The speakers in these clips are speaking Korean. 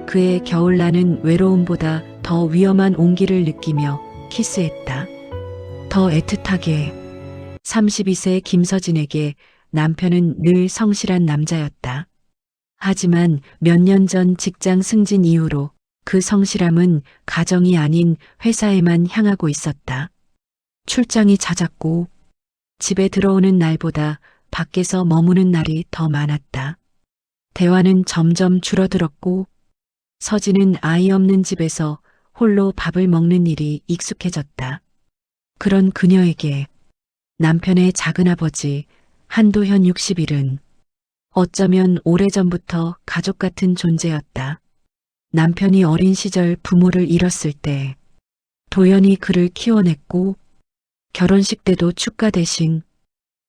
그의 겨울나는 외로움보다 더 위험한 온기를 느끼며 키스했다. 더 애틋하게. 32세 김서진에게 남편은 늘 성실한 남자였다. 하지만 몇 년 전 직장 승진 이후로 그 성실함은 가정이 아닌 회사에만 향하고 있었다. 출장이 잦았고 집에 들어오는 날보다 밖에서 머무는 날이 더 많았다. 대화는 점점 줄어들었고 서진은 아이 없는 집에서 홀로 밥을 먹는 일이 익숙해졌다. 그런 그녀에게 남편의 작은아버지 한도현 60일은 어쩌면 오래전부터 가족 같은 존재였다. 남편이 어린 시절 부모를 잃었을 때 도연이 그를 키워냈고 결혼식 때도 축가 대신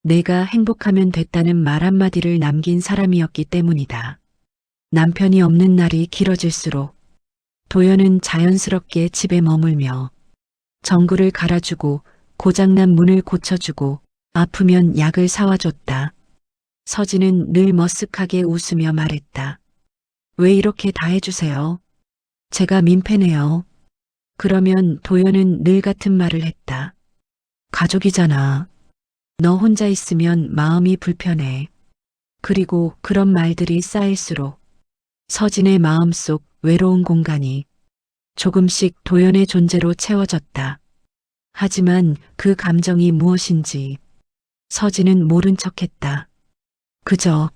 내가 행복하면 됐다는 말 한마디를 남긴 사람이었기 때문이다. 남편이 없는 날이 길어질수록 도연은 자연스럽게 집에 머물며 전구를 갈아주고 고장난 문을 고쳐주고 아프면 약을 사와줬다. 서진은 늘 머쓱하게 웃으며 말했다. 왜 이렇게 다 해주세요? 제가 민폐네요. 그러면 도연은 늘 같은 말을 했다. 가족이잖아. 너 혼자 있으면 마음이 불편해. 그리고 그런 말들이 쌓일수록 서진의 마음속 외로운 공간이 조금씩 도연의 존재로 채워졌다. 하지만 그 감정이 무엇인지 서진은 모른 척했다. 그저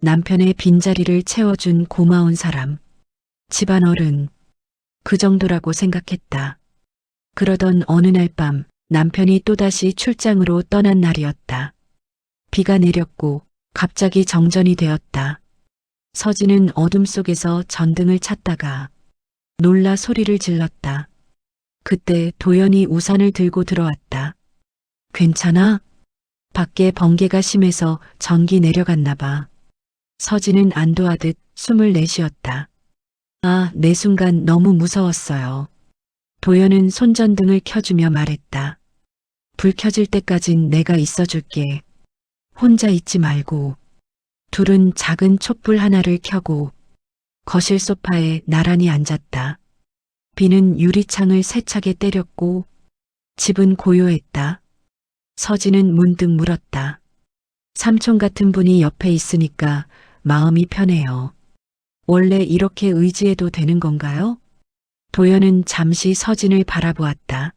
남편의 빈자리를 채워준 고마운 사람, 집안 어른, 그 정도라고 생각했다. 그러던 어느 날 밤 남편이 또다시 출장으로 떠난 날이었다. 비가 내렸고 갑자기 정전이 되었다. 서진은 어둠 속에서 전등을 찾다가 놀라 소리를 질렀다. 그때 도연이 우산을 들고 들어왔다. 괜찮아? 밖에 번개가 심해서 전기 내려갔나 봐. 서진은 안도하듯 숨을 내쉬었다. 아, 내 순간 너무 무서웠어요. 도연은 손전등을 켜주며 말했다. 불 켜질 때까진 내가 있어줄게. 혼자 있지 말고. 둘은 작은 촛불 하나를 켜고 거실 소파에 나란히 앉았다. 비는 유리창을 세차게 때렸고 집은 고요했다. 서진은 문득 물었다. 삼촌 같은 분이 옆에 있으니까 마음이 편해요. 원래 이렇게 의지해도 되는 건가요? 도연은 잠시 서진을 바라보았다.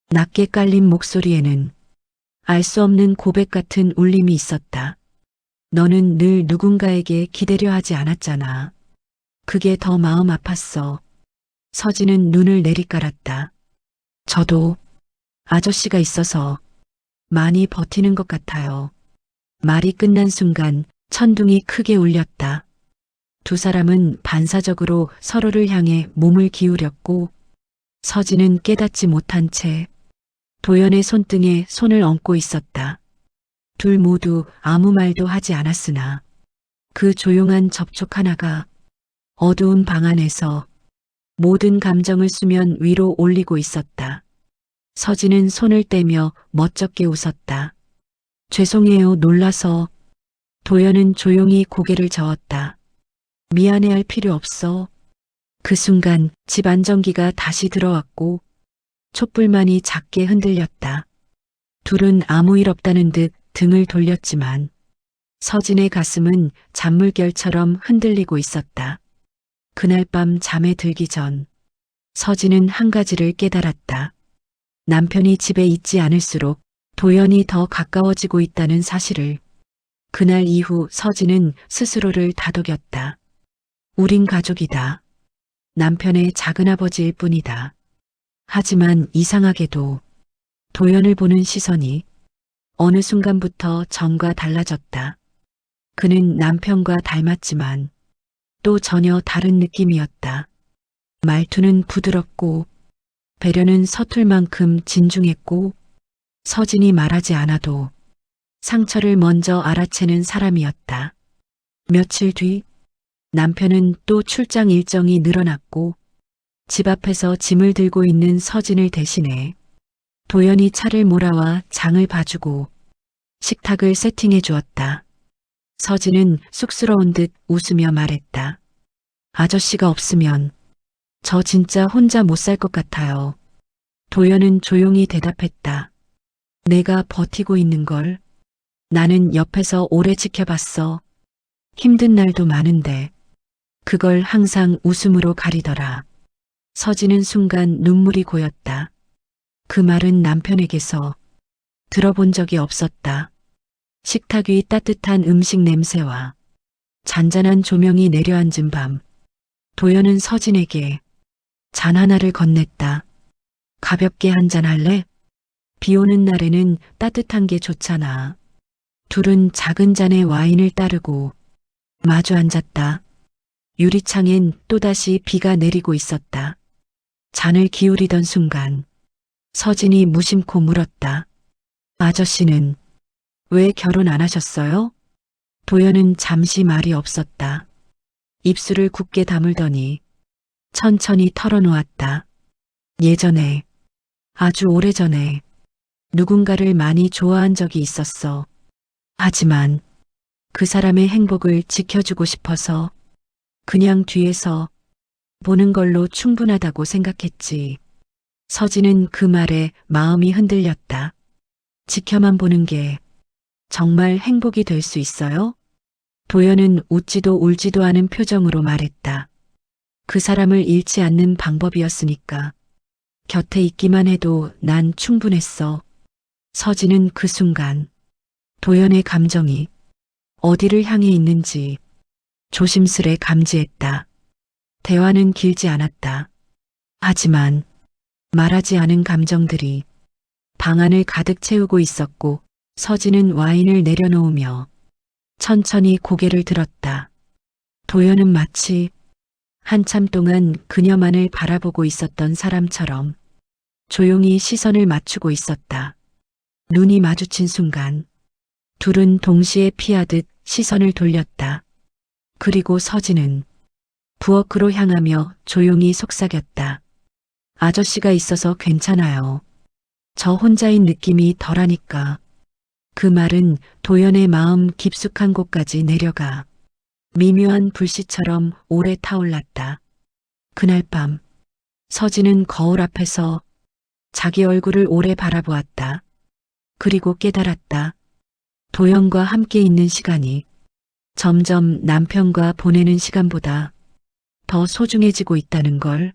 낮게 깔린 목소리에는 알 수 없는 고백 같은 울림이 있었다. 너는 늘 누군가에게 기대려 하지 않았잖아. 그게 더 마음 아팠어. 서진은 눈을 내리깔았다. 저도 아저씨가 있어서 많이 버티는 것 같아요. 말이 끝난 순간 천둥이 크게 울렸다. 두 사람은 반사적으로 서로를 향해 몸을 기울였고 서진은 깨닫지 못한 채 도연의 손등에 손을 얹고 있었다. 둘 모두 아무 말도 하지 않았으나 그 조용한 접촉 하나가 어두운 방 안에서 모든 감정을 수면 위로 올리고 있었다. 서진은 손을 떼며 멋쩍게 웃었다. 죄송해요, 놀라서. 도연은 조용히 고개를 저었다. 미안해할 필요 없어. 그 순간 집 안전기가 다시 들어왔고 촛불만이 작게 흔들렸다. 둘은 아무 일 없다는 듯 등을 돌렸지만 서진의 가슴은 잔물결처럼 흔들리고 있었다. 그날 밤 잠에 들기 전 서진은 한 가지를 깨달았다. 남편이 집에 있지 않을수록 도연이 더 가까워지고 있다는 사실을. 그날 이후 서진은 스스로를 다독였다. 우린 가족이다. 남편의 작은아버지일 뿐이다. 하지만 이상하게도 도연을 보는 시선이 어느 순간부터 전과 달라졌다. 그는 남편과 닮았지만 또 전혀 다른 느낌이었다. 말투는 부드럽고 배려는 서툴 만큼 진중했고 서진이 말하지 않아도 상처를 먼저 알아채는 사람이었다. 며칠 뒤 남편은 또 출장 일정이 늘어났고 집 앞에서 짐을 들고 있는 서진을 대신해 도연이 차를 몰아와 장을 봐주고 식탁을 세팅해 주었다. 서진은 쑥스러운 듯 웃으며 말했다. 아저씨가 없으면 저 진짜 혼자 못 살 것 같아요. 도연은 조용히 대답했다. 내가 버티고 있는 걸 나는 옆에서 오래 지켜봤어. 힘든 날도 많은데 그걸 항상 웃음으로 가리더라. 서지는 순간 눈물이 고였다. 그 말은 남편에게서 들어본 적이 없었다. 식탁 위 따뜻한 음식 냄새와 잔잔한 조명이 내려앉은 밤, 도연은 서진에게 잔 하나를 건넸다. 가볍게 한잔 할래? 비 오는 날에는 따뜻한 게 좋잖아. 둘은 작은 잔에 와인을 따르고 마주 앉았다. 유리창엔 또다시 비가 내리고 있었다. 잔을 기울이던 순간 서진이 무심코 물었다. 아저씨는 왜 결혼 안 하셨어요? 도연은 잠시 말이 없었다. 입술을 굳게 다물더니 천천히 털어놓았다. 예전에, 아주 오래전에 누군가를 많이 좋아한 적이 있었어. 하지만 그 사람의 행복을 지켜주고 싶어서 그냥 뒤에서 보는 걸로 충분하다고 생각했지. 서진은 그 말에 마음이 흔들렸다. 지켜만 보는 게 정말 행복이 될 수 있어요? 도연은 웃지도 울지도 않은 표정으로 말했다. 그 사람을 잃지 않는 방법이었으니까. 곁에 있기만 해도 난 충분했어. 서진은 그 순간 도연의 감정이 어디를 향해 있는지 조심스레 감지했다. 대화는 길지 않았다. 하지만 말하지 않은 감정들이 방 안을 가득 채우고 있었고 서진은 와인을 내려놓으며 천천히 고개를 들었다. 도연은 마치 한참 동안 그녀만을 바라보고 있었던 사람처럼 조용히 시선을 맞추고 있었다. 눈이 마주친 순간 둘은 동시에 피하듯 시선을 돌렸다. 그리고 서진은 부엌으로 향하며 조용히 속삭였다. 아저씨가 있어서 괜찮아요. 저 혼자인 느낌이 덜하니까. 그 말은 도연의 마음 깊숙한 곳까지 내려가 미묘한 불씨처럼 오래 타올랐다. 그날 밤 서진은 거울 앞에서 자기 얼굴을 오래 바라보았다. 그리고 깨달았다. 도연과 함께 있는 시간이 점점 남편과 보내는 시간보다 더 소중해지고 있다는 걸.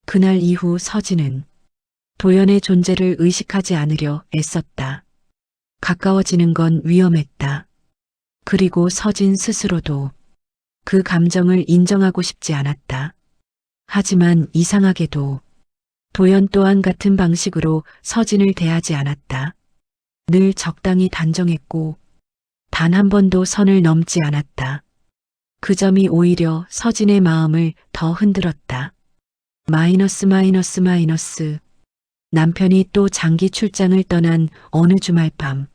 그날 이후 서진은 도연의 존재를 의식하지 않으려 애썼다. 가까워지는 건 위험했다. 그리고 서진 스스로도 그 감정을 인정하고 싶지 않았다. 하지만 이상하게도 도연 또한 같은 방식으로 서진을 대하지 않았다. 늘 적당히 단정했고 단 한 번도 선을 넘지 않았다. 그 점이 오히려 서진의 마음을 더 흔들었다. 마이너스. 남편이 또 장기 출장을 떠난 어느 주말 밤,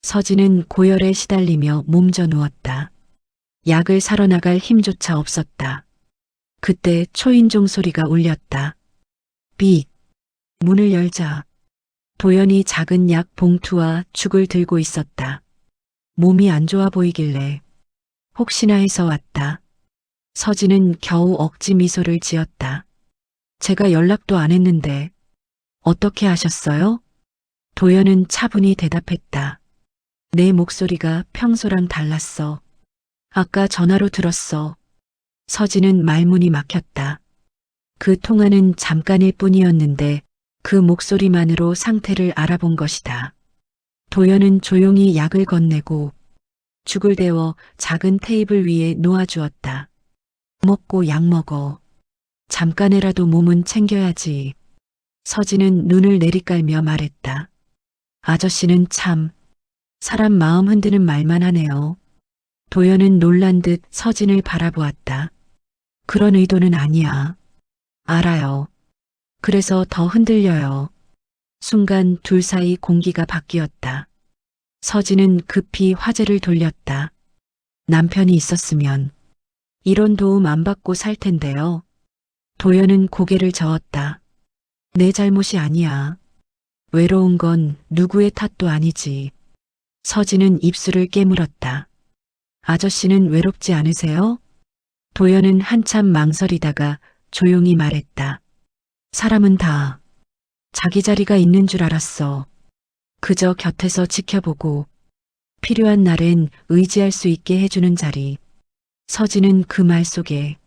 서진은 고열에 시달리며 몸져 누웠다. 약을 사러 나갈 힘조차 없었다. 그때 초인종 소리가 울렸다. 삑. 문을 열자 도연이 작은 약 봉투와 죽을 들고 있었다. 몸이 안 좋아 보이길래 혹시나 해서 왔다. 서진은 겨우 억지 미소를 지었다. 제가 연락도 안 했는데 어떻게 하셨어요? 도연은 차분히 대답했다. 내 목소리가 평소랑 달랐어. 아까 전화로 들었어. 서진은 말문이 막혔다. 그 통화는 잠깐일 뿐이었는데 그 목소리만으로 상태를 알아본 것이다. 도연은 조용히 약을 건네고 죽을 데워 작은 테이블 위에 놓아주었다. 먹고 약 먹어. 잠깐이라도 몸은 챙겨야지. 서진은 눈을 내리깔며 말했다. 아저씨는 참 사람 마음 흔드는 말만 하네요. 도연은 놀란 듯 서진을 바라보았다. 그런 의도는 아니야. 알아요. 그래서 더 흔들려요. 순간 둘 사이 공기가 바뀌었다. 서진은 급히 화제를 돌렸다. 남편이 있었으면 이런 도움 안 받고 살 텐데요. 도연은 고개를 저었다. 내 잘못이 아니야. 외로운 건 누구의 탓도 아니지. 서진은 입술을 깨물었다. 아저씨는 외롭지 않으세요? 도연은 한참 망설이다가 조용히 말했다. 사람은 다 자기 자리가 있는 줄 알았어. 그저 곁에서 지켜보고 필요한 날엔 의지할 수 있게 해주는 자리. 서진은 그 말 속에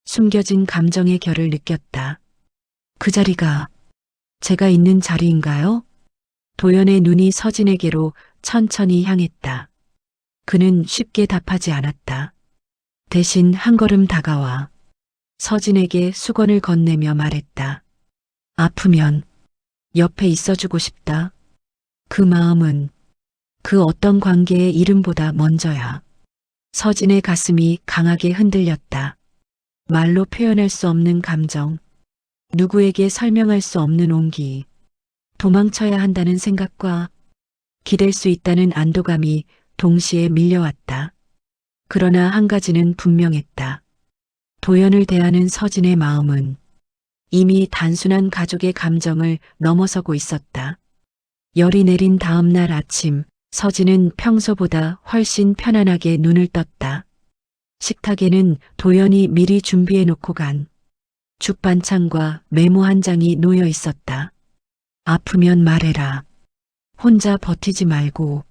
숨겨진 감정의 결을 느꼈다. 그 자리가 제가 있는 자리인가요? 도연의 눈이 서진에게로 천천히 향했다. 그는 쉽게 답하지 않았다. 대신 한 걸음 다가와 서진에게 수건을 건네며 말했다. 아프면 옆에 있어주고 싶다. 그 마음은 그 어떤 관계의 이름보다 먼저야. 서진의 가슴이 강하게 흔들렸다. 말로 표현할 수 없는 감정, 누구에게 설명할 수 없는 온기, 도망쳐야 한다는 생각과 기댈 수 있다는 안도감이 동시에 밀려왔다. 그러나 한 가지는 분명했다. 도연을 대하는 서진의 마음은 이미 단순한 가족의 감정을 넘어서고 있었다. 열이 내린 다음 날 아침, 서진은 평소보다 훨씬 편안하게 눈을 떴다. 식탁에는 도연이 미리 준비해 놓고 간 죽 반찬과 메모 한 장이 놓여 있었다. 아프면 말해라. 혼자 버티지 말고.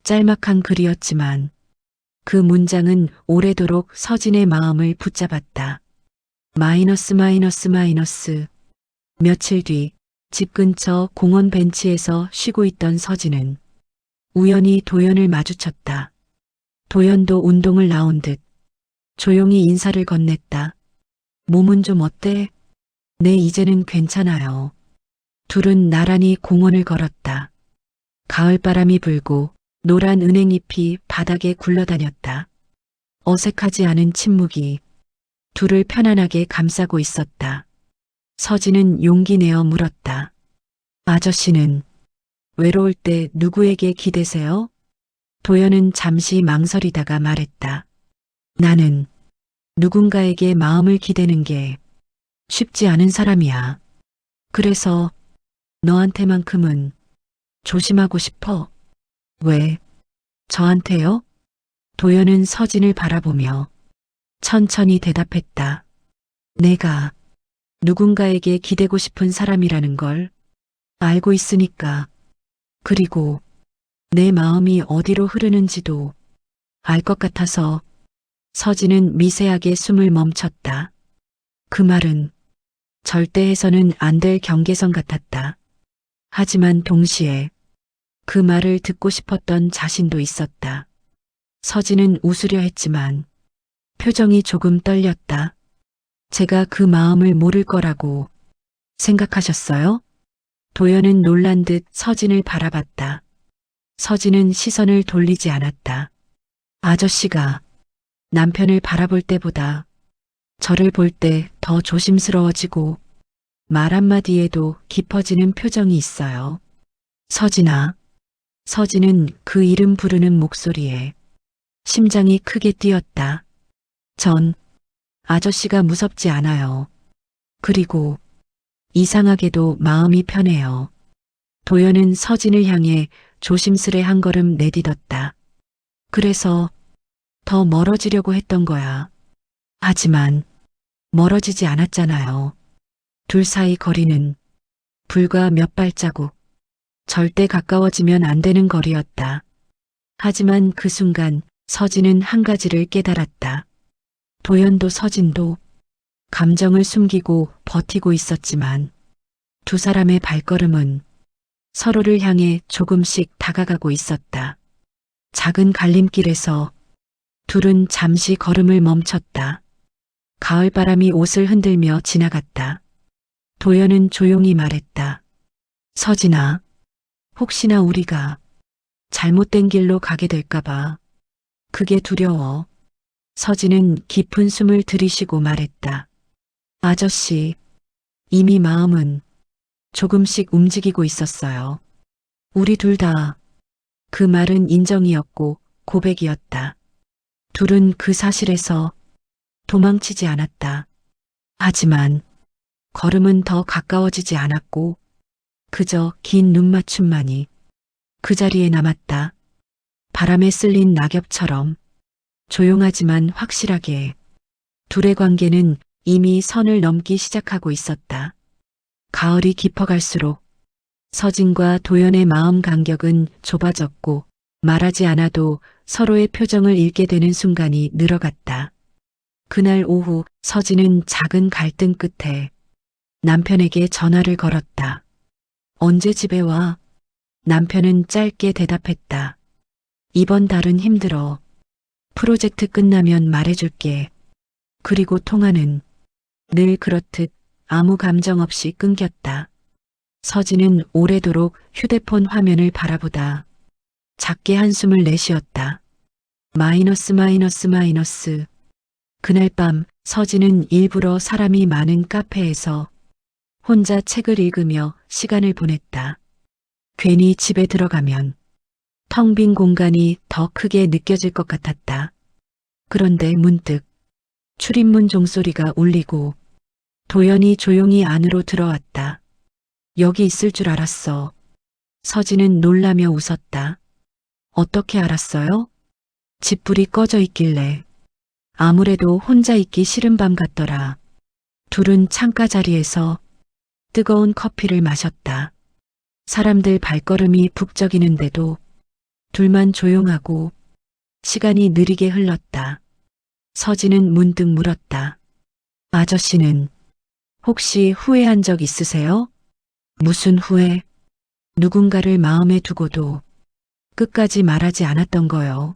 짤막한 글이었지만 그 문장은 오래도록 서진의 마음을 붙잡았다. 마이너스. 며칠 뒤 집 근처 공원 벤치에서 쉬고 있던 서진은 우연히 도연을 마주쳤다. 도연도 운동을 나온 듯 조용히 인사를 건넸다. 몸은 좀 어때? 네, 이제는 괜찮아요. 둘은 나란히 공원을 걸었다. 가을바람이 불고 노란 은행잎이 바닥에 굴러다녔다. 어색하지 않은 침묵이 둘을 편안하게 감싸고 있었다. 서진은 용기 내어 물었다. 아저씨는 외로울 때 누구에게 기대세요? 도연은 잠시 망설이다가 말했다. 나는 누군가에게 마음을 기대는 게 쉽지 않은 사람이야. 그래서 너한테만큼은 조심하고 싶어. 왜? 저한테요? 도연은 서진을 바라보며 천천히 대답했다. 내가 누군가에게 기대고 싶은 사람이라는 걸 알고 있으니까. 그리고 내 마음이 어디로 흐르는지도 알 것 같아서. 서진은 미세하게 숨을 멈췄다. 그 말은 절대 해서는 안 될 경계선 같았다. 하지만 동시에 그 말을 듣고 싶었던 자신도 있었다. 서진은 웃으려 했지만 표정이 조금 떨렸다. 제가 그 마음을 모를 거라고 생각하셨어요? 도연은 놀란 듯 서진을 바라봤다. 서진은 시선을 돌리지 않았다. 아저씨가 남편을 바라볼 때보다 저를 볼 때 더 조심스러워지고 말 한마디에도 깊어지는 표정이 있어요. 서진아. 서진은 그 이름 부르는 목소리에 심장이 크게 뛰었다. 전 아저씨가 무섭지 않아요. 그리고 이상하게도 마음이 편해요. 도연은 서진을 향해 조심스레 한 걸음 내딛었다. 그래서 더 멀어지려고 했던 거야. 하지만 멀어지지 않았잖아요. 둘 사이 거리는 불과 몇 발자국, 절대 가까워지면 안 되는 거리였다. 하지만 그 순간 서진은 한 가지를 깨달았다. 도연도 서진도 감정을 숨기고 버티고 있었지만 두 사람의 발걸음은 서로를 향해 조금씩 다가가고 있었다. 작은 갈림길에서 둘은 잠시 걸음을 멈췄다. 가을바람이 옷을 흔들며 지나갔다. 도연은 조용히 말했다. 서진아, 혹시나 우리가 잘못된 길로 가게 될까봐 그게 두려워. 서진은 깊은 숨을 들이쉬고 말했다. 아저씨, 이미 마음은 조금씩 움직이고 있었어요. 우리 둘 다. 그 말은 인정이었고 고백이었다. 둘은 그 사실에서 도망치지 않았다. 하지만 걸음은 더 가까워지지 않았고 그저 긴 눈맞춤만이 그 자리에 남았다. 바람에 쓸린 낙엽처럼 조용하지만 확실하게 둘의 관계는 이미 선을 넘기 시작하고 있었다. 가을이 깊어갈수록 서진과 도연의 마음 간격은 좁아졌고 말하지 않아도 서로의 표정을 읽게 되는 순간이 늘어갔다. 그날 오후 서진은 작은 갈등 끝에 남편에게 전화를 걸었다. 언제 집에 와? 남편은 짧게 대답했다. 이번 달은 힘들어. 프로젝트 끝나면 말해줄게. 그리고 통화는 늘 그렇듯 아무 감정 없이 끊겼다. 서진은 오래도록 휴대폰 화면을 바라보다 작게 한숨을 내쉬었다. 마이너스. 그날 밤 서진은 일부러 사람이 많은 카페에서 혼자 책을 읽으며 시간을 보냈다. 괜히 집에 들어가면 텅 빈 공간이 더 크게 느껴질 것 같았다. 그런데 문득 출입문 종소리가 울리고 도연이 조용히 안으로 들어왔다. 여기 있을 줄 알았어. 서진은 놀라며 웃었다. 어떻게 알았어요? 집불이 꺼져 있길래. 아무래도 혼자 있기 싫은 밤 같더라. 둘은 창가 자리에서 뜨거운 커피를 마셨다. 사람들 발걸음이 북적이는데도 둘만 조용하고 시간이 느리게 흘렀다. 서진은 문득 물었다. 아저씨는 혹시 후회한 적 있으세요? 무슨 후회? 누군가를 마음에 두고도 끝까지 말하지 않았던 거요.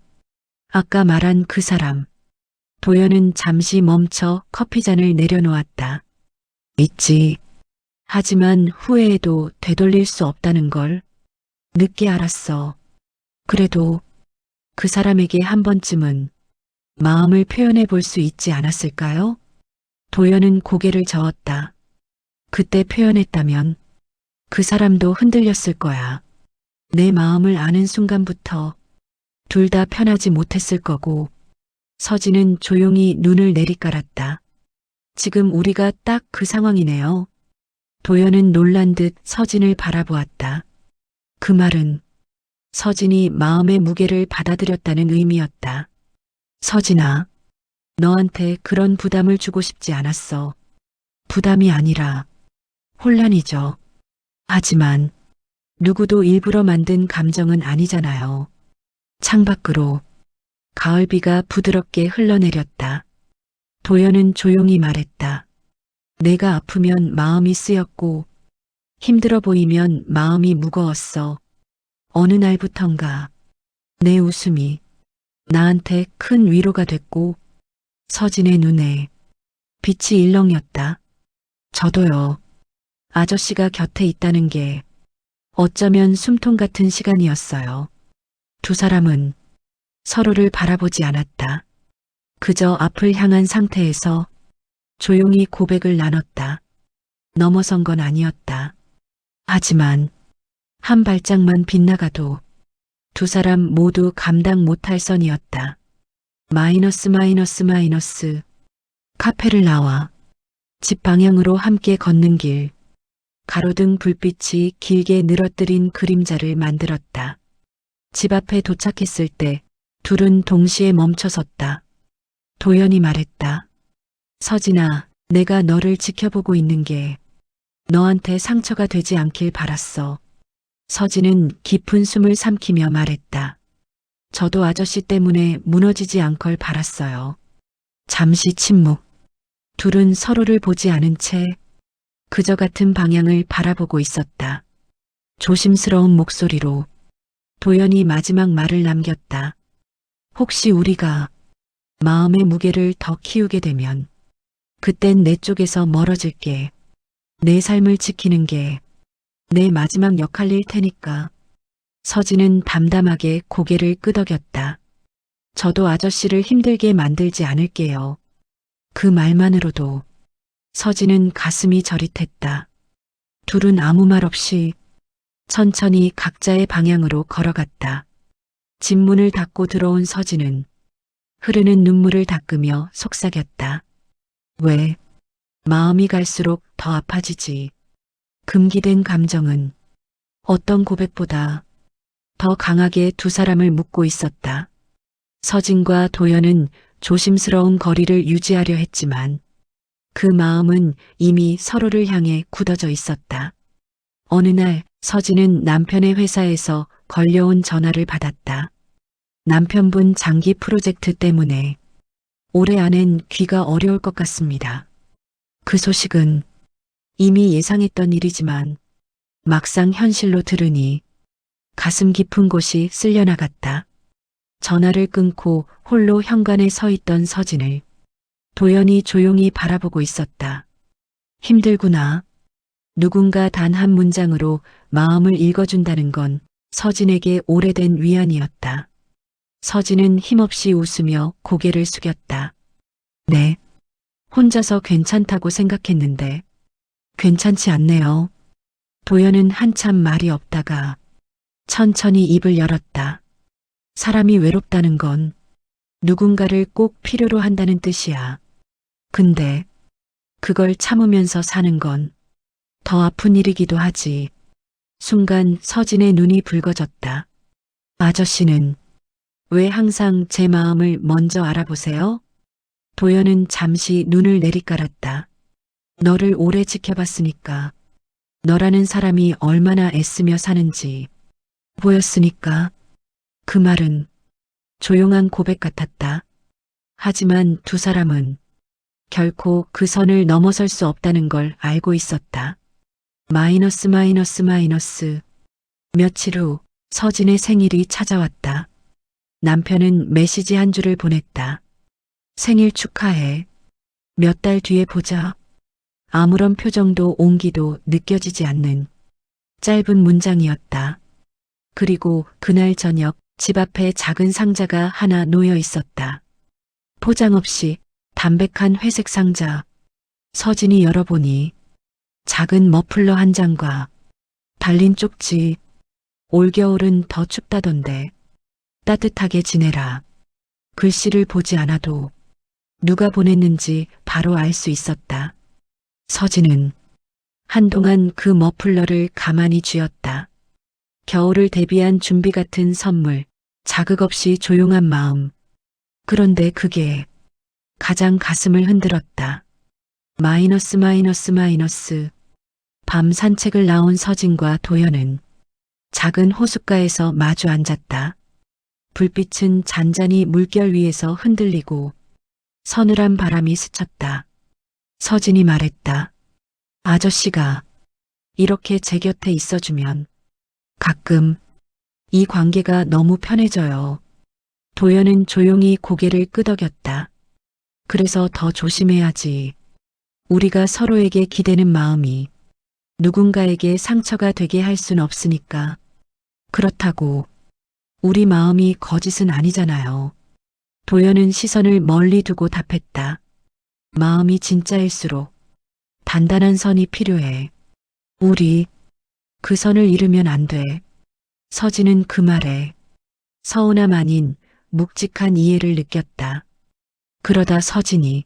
아까 말한 그 사람. 도연은 잠시 멈춰 커피잔을 내려놓았다. 있지. 하지만 후회해도 되돌릴 수 없다는 걸 늦게 알았어. 그래도 그 사람에게 한 번쯤은 마음을 표현해 볼 수 있지 않았을까요? 도연은 고개를 저었다. 그때 표현했다면 그 사람도 흔들렸을 거야. 내 마음을 아는 순간부터 둘 다 편하지 못했을 거고. 서진은 조용히 눈을 내리깔았다. 지금 우리가 딱 그 상황이네요. 도연은 놀란 듯 서진을 바라보았다. 그 말은 서진이 마음의 무게를 받아들였다는 의미였다. 서진아, 너한테 그런 부담을 주고 싶지 않았어. 부담이 아니라 혼란이죠. 하지만 누구도 일부러 만든 감정은 아니잖아요. 창밖으로 가을비가 부드럽게 흘러내렸다. 도연은 조용히 말했다. 내가 아프면 마음이 쓰였고 힘들어 보이면 마음이 무거웠어. 어느 날부턴가 내 웃음이 나한테 큰 위로가 됐고. 서진의 눈에 빛이 일렁였다. 저도요. 아저씨가 곁에 있다는 게 어쩌면 숨통 같은 시간이었어요. 두 사람은 서로를 바라보지 않았다. 그저 앞을 향한 상태에서 조용히 고백을 나눴다. 넘어선 건 아니었다. 하지만 한 발짝만 빗나가도 두 사람 모두 감당 못할 선이었다. 마이너스. 카페를 나와 집 방향으로 함께 걷는 길. 가로등 불빛이 길게 늘어뜨린 그림자를 만들었다. 집 앞에 도착했을 때 둘은 동시에 멈춰섰다. 도연이 말했다. 서진아, 내가 너를 지켜보고 있는 게 너한테 상처가 되지 않길 바랐어. 서진은 깊은 숨을 삼키며 말했다. 저도 아저씨 때문에 무너지지 않걸 바랐어요. 잠시 침묵. 둘은 서로를 보지 않은 채 그저 같은 방향을 바라보고 있었다. 조심스러운 목소리로 도연이 마지막 말을 남겼다. 혹시 우리가 마음의 무게를 더 키우게 되면 그땐 내 쪽에서 멀어질게. 내 삶을 지키는 게 내 마지막 역할일 테니까. 서진은 담담하게 고개를 끄덕였다. 저도 아저씨를 힘들게 만들지 않을게요. 그 말만으로도 서진은 가슴이 저릿했다. 둘은 아무 말 없이 천천히 각자의 방향으로 걸어갔다. 집 문을 닫고 들어온 서진은 흐르는 눈물을 닦으며 속삭였다. 왜? 마음이 갈수록 더 아파지지. 금기된 감정은 어떤 고백보다 더 강하게 두 사람을 묶고 있었다. 서진과 도연은 조심스러운 거리를 유지하려 했지만 그 마음은 이미 서로를 향해 굳어져 있었다. 어느 날 서진은 남편의 회사에서 걸려온 전화를 받았다. 남편분 장기 프로젝트 때문에 올해 안엔 귀가 어려울 것 같습니다. 그 소식은 이미 예상했던 일이지만 막상 현실로 들으니 가슴 깊은 곳이 쓸려나갔다. 전화를 끊고 홀로 현관에 서 있던 서진을 도연이 조용히 바라보고 있었다. 힘들구나. 누군가 단 한 문장으로 마음을 읽어준다는 건 서진에게 오래된 위안이었다. 서진은 힘없이 웃으며 고개를 숙였다. 네. 혼자서 괜찮다고 생각했는데 괜찮지 않네요. 도연은 한참 말이 없다가 천천히 입을 열었다. 사람이 외롭다는 건 누군가를 꼭 필요로 한다는 뜻이야. 근데 그걸 참으면서 사는 건 더 아픈 일이기도 하지. 순간 서진의 눈이 붉어졌다. 아저씨는 왜 항상 제 마음을 먼저 알아보세요? 도연은 잠시 눈을 내리깔았다. 너를 오래 지켜봤으니까. 너라는 사람이 얼마나 애쓰며 사는지 보였으니까. 그 말은 조용한 고백 같았다. 하지만 두 사람은 결코 그 선을 넘어설 수 없다는 걸 알고 있었다. 마이너스. 며칠 후 서진의 생일이 찾아왔다. 남편은 메시지 한 줄을 보냈다. 생일 축하해. 몇 달 뒤에 보자. 아무런 표정도 온기도 느껴지지 않는 짧은 문장이었다. 그리고 그날 저녁 집 앞에 작은 상자가 하나 놓여 있었다. 포장 없이 담백한 회색 상자. 서진이 열어보니 작은 머플러 한 장과 달린 쪽지. 올겨울은 더 춥다던데 따뜻하게 지내라. 글씨를 보지 않아도 누가 보냈는지 바로 알 수 있었다. 서진은 한동안 그 머플러를 가만히 쥐었다. 겨울을 대비한 준비 같은 선물, 자극 없이 조용한 마음. 그런데 그게 가장 가슴을 흔들었다. 마이너스. 밤 산책을 나온 서진과 도연은 작은 호숫가에서 마주 앉았다. 불빛은 잔잔히 물결 위에서 흔들리고 서늘한 바람이 스쳤다. 서진이 말했다. 아저씨가 이렇게 제 곁에 있어주면 가끔 이 관계가 너무 편해져요. 도연은 조용히 고개를 끄덕였다. 그래서 더 조심해야지. 우리가 서로에게 기대는 마음이 누군가에게 상처가 되게 할 순 없으니까. 그렇다고 우리 마음이 거짓은 아니잖아요. 도연은 시선을 멀리 두고 답했다. 마음이 진짜일수록 단단한 선이 필요해. 우리 그 선을 잃으면 안 돼. 서진은 그 말에 서운함 아닌 묵직한 이해를 느꼈다. 그러다 서진이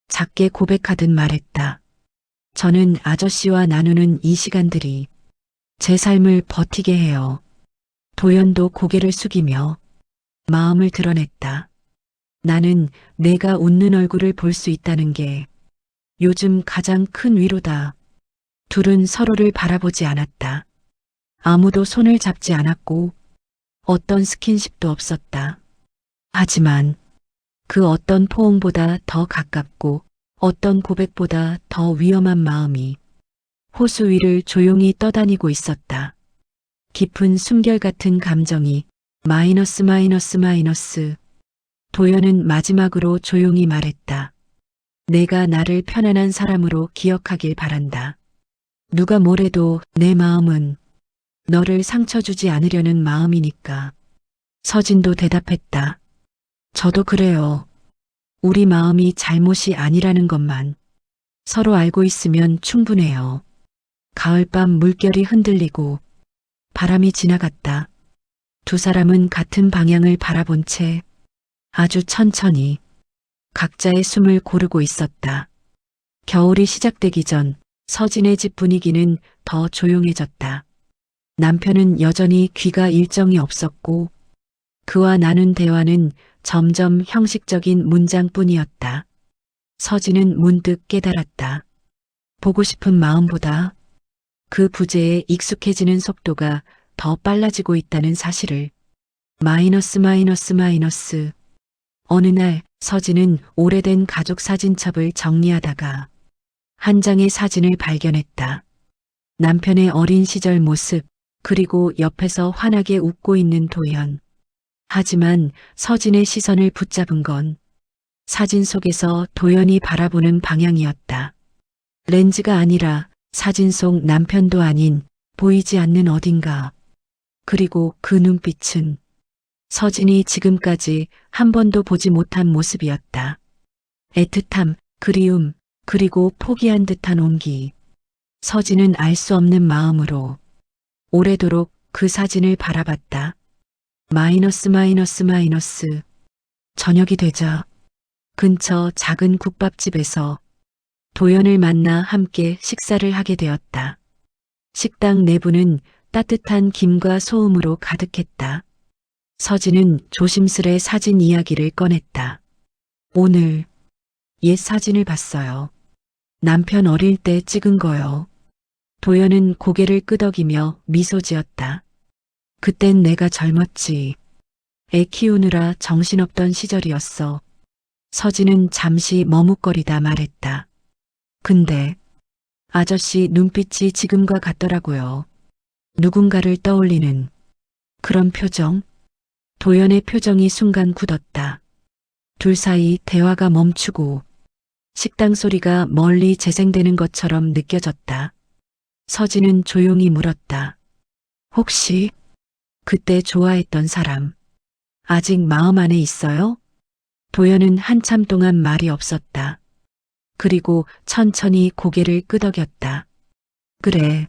작게 고백하듯 말했다. 저는 아저씨와 나누는 이 시간들이 제 삶을 버티게 해요. 도연도 고개를 숙이며 마음을 드러냈다. 나는 내가 웃는 얼굴을 볼 수 있다는 게 요즘 가장 큰 위로다. 둘은 서로를 바라보지 않았다. 아무도 손을 잡지 않았고 어떤 스킨십도 없었다. 하지만 그 어떤 포옹보다 더 가깝고 어떤 고백보다 더 위험한 마음이 호수 위를 조용히 떠다니고 있었다. 깊은 숨결 같은 감정이 마이너스. 도연은 마지막으로 조용히 말했다. 내가 나를 편안한 사람으로 기억하길 바란다. 누가 뭐래도 내 마음은 너를 상처 주지 않으려는 마음이니까. 서진도 대답했다. 저도 그래요. 우리 마음이 잘못이 아니라는 것만 서로 알고 있으면 충분해요. 가을밤 물결이 흔들리고 바람이 지나갔다. 두 사람은 같은 방향을 바라본 채 아주 천천히 각자의 숨을 고르고 있었다. 겨울이 시작되기 전 서진의 집 분위기는 더 조용해졌다. 남편은 여전히 귀가 일정이 없었고 그와 나눈 대화는 점점 형식적인 문장뿐이었다. 서진은 문득 깨달았다. 보고 싶은 마음보다 그 부재에 익숙해지는 속도가 더 빨라지고 있다는 사실을. 마이너스 마이너스 마이너스. 어느 날 서진은 오래된 가족 사진첩을 정리하다가 한 장의 사진을 발견했다. 남편의 어린 시절 모습, 그리고 옆에서 환하게 웃고 있는 도연. 하지만 서진의 시선을 붙잡은 건 사진 속에서 도연이 바라보는 방향이었다. 렌즈가 아니라 사진 속 남편도 아닌 보이지 않는 어딘가. 그리고 그 눈빛은 서진이 지금까지 한 번도 보지 못한 모습이었다. 애틋함, 그리움, 그리고 포기한 듯한 온기. 서진은 알 수 없는 마음으로 오래도록 그 사진을 바라봤다. 마이너스 마이너스 마이너스. 저녁이 되자 근처 작은 국밥집에서 도연을 만나 함께 식사를 하게 되었다. 식당 내부는 따뜻한 김과 소음으로 가득했다. 서진은 조심스레 사진 이야기를 꺼냈다. 오늘 옛 사진을 봤어요. 남편 어릴 때 찍은 거요. 도연은 고개를 끄덕이며 미소 지었다. 그땐 내가 젊었지. 애 키우느라 정신없던 시절이었어. 서진은 잠시 머뭇거리다 말했다. 근데 아저씨 눈빛이 지금과 같더라고요. 누군가를 떠올리는 그런 표정. 도연의 표정이 순간 굳었다. 둘 사이 대화가 멈추고 식당 소리가 멀리 재생되는 것처럼 느껴졌다. 서진은 조용히 물었다. 혹시 그때 좋아했던 사람 아직 마음 안에 있어요? 도연은 한참 동안 말이 없었다. 그리고 천천히 고개를 끄덕였다. 그래,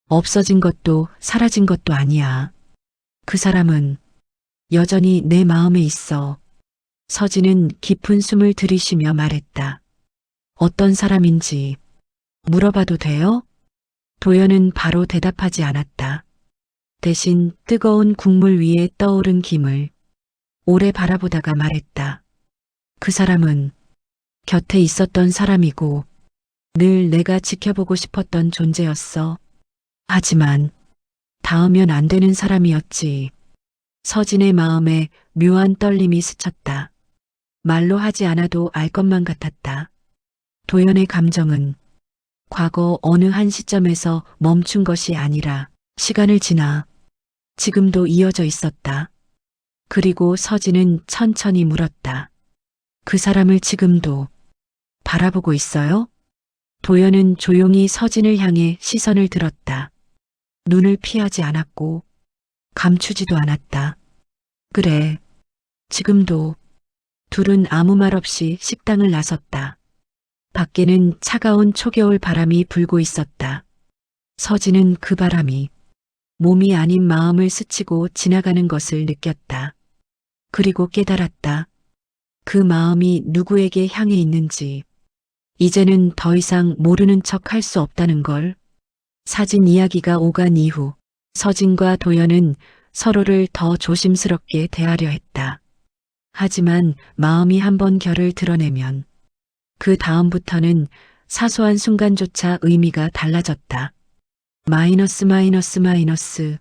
없어진 것도 사라진 것도 아니야. 그 사람은 여전히 내 마음에 있어. 서진은 깊은 숨을 들이쉬며 말했다. 어떤 사람인지 물어봐도 돼요? 도연은 바로 대답하지 않았다. 대신 뜨거운 국물 위에 떠오른 김을 오래 바라보다가 말했다. 그 사람은 곁에 있었던 사람이고 늘 내가 지켜보고 싶었던 존재였어. 하지만 닿으면 안 되는 사람이었지. 서진의 마음에 묘한 떨림이 스쳤다. 말로 하지 않아도 알 것만 같았다. 도연의 감정은 과거 어느 한 시점에서 멈춘 것이 아니라 시간을 지나 지금도 이어져 있었다. 그리고 서진은 천천히 물었다. 그 사람을 지금도 바라보고 있어요? 도연은 조용히 서진을 향해 시선을 들었다. 눈을 피하지 않았고 감추지도 않았다. 그래, 지금도. 둘은 아무 말 없이 식당을 나섰다. 밖에는 차가운 초겨울 바람이 불고 있었다. 서진은 그 바람이 몸이 아닌 마음을 스치고 지나가는 것을 느꼈다. 그리고 깨달았다. 그 마음이 누구에게 향해 있는지 이제는 더 이상 모르는 척 할 수 없다는 걸. 사진 이야기가 오간 이후 서진과 도연은 서로를 더 조심스럽게 대하려 했다. 하지만 마음이 한번 결을 드러내면 그 다음부터는 사소한 순간조차 의미가 달라졌다. 마이너스 마이너스 마이너스.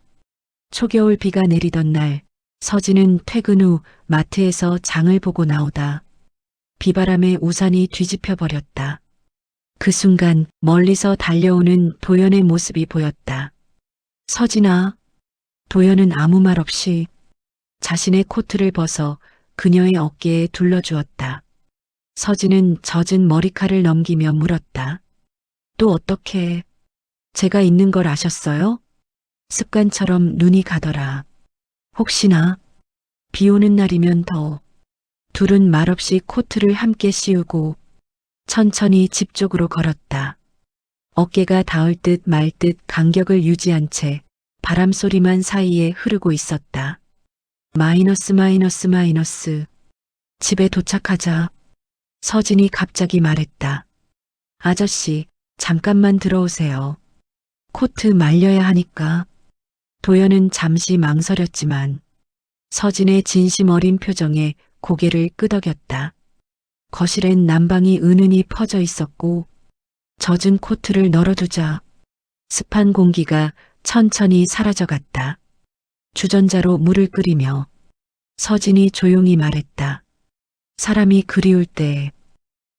초겨울 비가 내리던 날 서진은 퇴근 후 마트에서 장을 보고 나오다 비바람에 우산이 뒤집혀 버렸다. 그 순간 멀리서 달려오는 도연의 모습이 보였다. 서진아. 도연은 아무 말 없이 자신의 코트를 벗어 그녀의 어깨에 둘러주었다. 서진은 젖은 머리칼을 넘기며 물었다. 또 어떻게 제가 있는 걸 아셨어요? 습관처럼 눈이 가더라. 혹시나 비 오는 날이면 더. 둘은 말없이 코트를 함께 씌우고 천천히 집 쪽으로 걸었다. 어깨가 닿을 듯 말 듯 간격을 유지한 채 바람 소리만 사이에 흐르고 있었다. 마이너스 마이너스 마이너스. 집에 도착하자 서진이 갑자기 말했다. 아저씨, 잠깐만 들어오세요. 코트 말려야 하니까. 도연은 잠시 망설였지만 서진의 진심 어린 표정에 고개를 끄덕였다. 거실엔 난방이 은은히 퍼져 있었고 젖은 코트를 널어두자 습한 공기가 천천히 사라져갔다. 주전자로 물을 끓이며 서진이 조용히 말했다. 사람이 그리울 때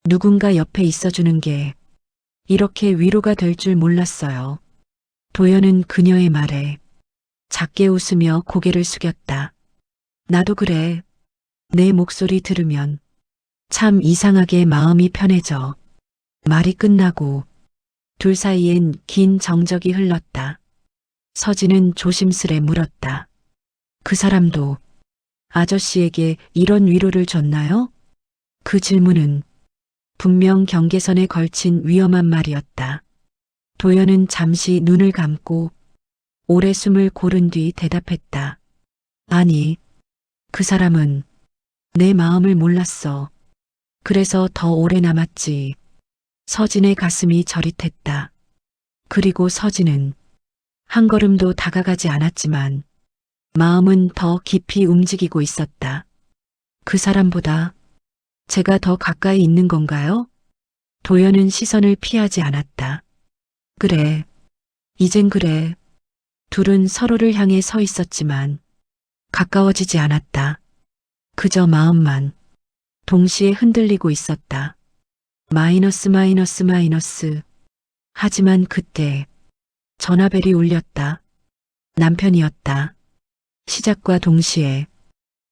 누군가 옆에 있어주는 게 이렇게 위로가 될 줄 몰랐어요. 도연은 그녀의 말에 작게 웃으며 고개를 숙였다. 나도 그래. 내 목소리 들으면 참 이상하게 마음이 편해져. 말이 끝나고 둘 사이엔 긴 정적이 흘렀다. 서진은 조심스레 물었다. 그 사람도 아저씨에게 이런 위로를 줬나요? 그 질문은 분명 경계선에 걸친 위험한 말이었다. 도연은 잠시 눈을 감고 오래 숨을 고른 뒤 대답했다. 아니, 그 사람은 내 마음을 몰랐어. 그래서 더 오래 남았지. 서진의 가슴이 저릿했다. 그리고 서진은 한 걸음도 다가가지 않았지만 마음은 더 깊이 움직이고 있었다. 그 사람보다 제가 더 가까이 있는 건가요? 도연은 시선을 피하지 않았다. 그래. 이젠 그래. 둘은 서로를 향해 서 있었지만 가까워지지 않았다. 그저 마음만 동시에 흔들리고 있었다. 마이너스 마이너스 마이너스. 하지만 그때 전화벨이 울렸다. 남편이었다. 시작과 동시에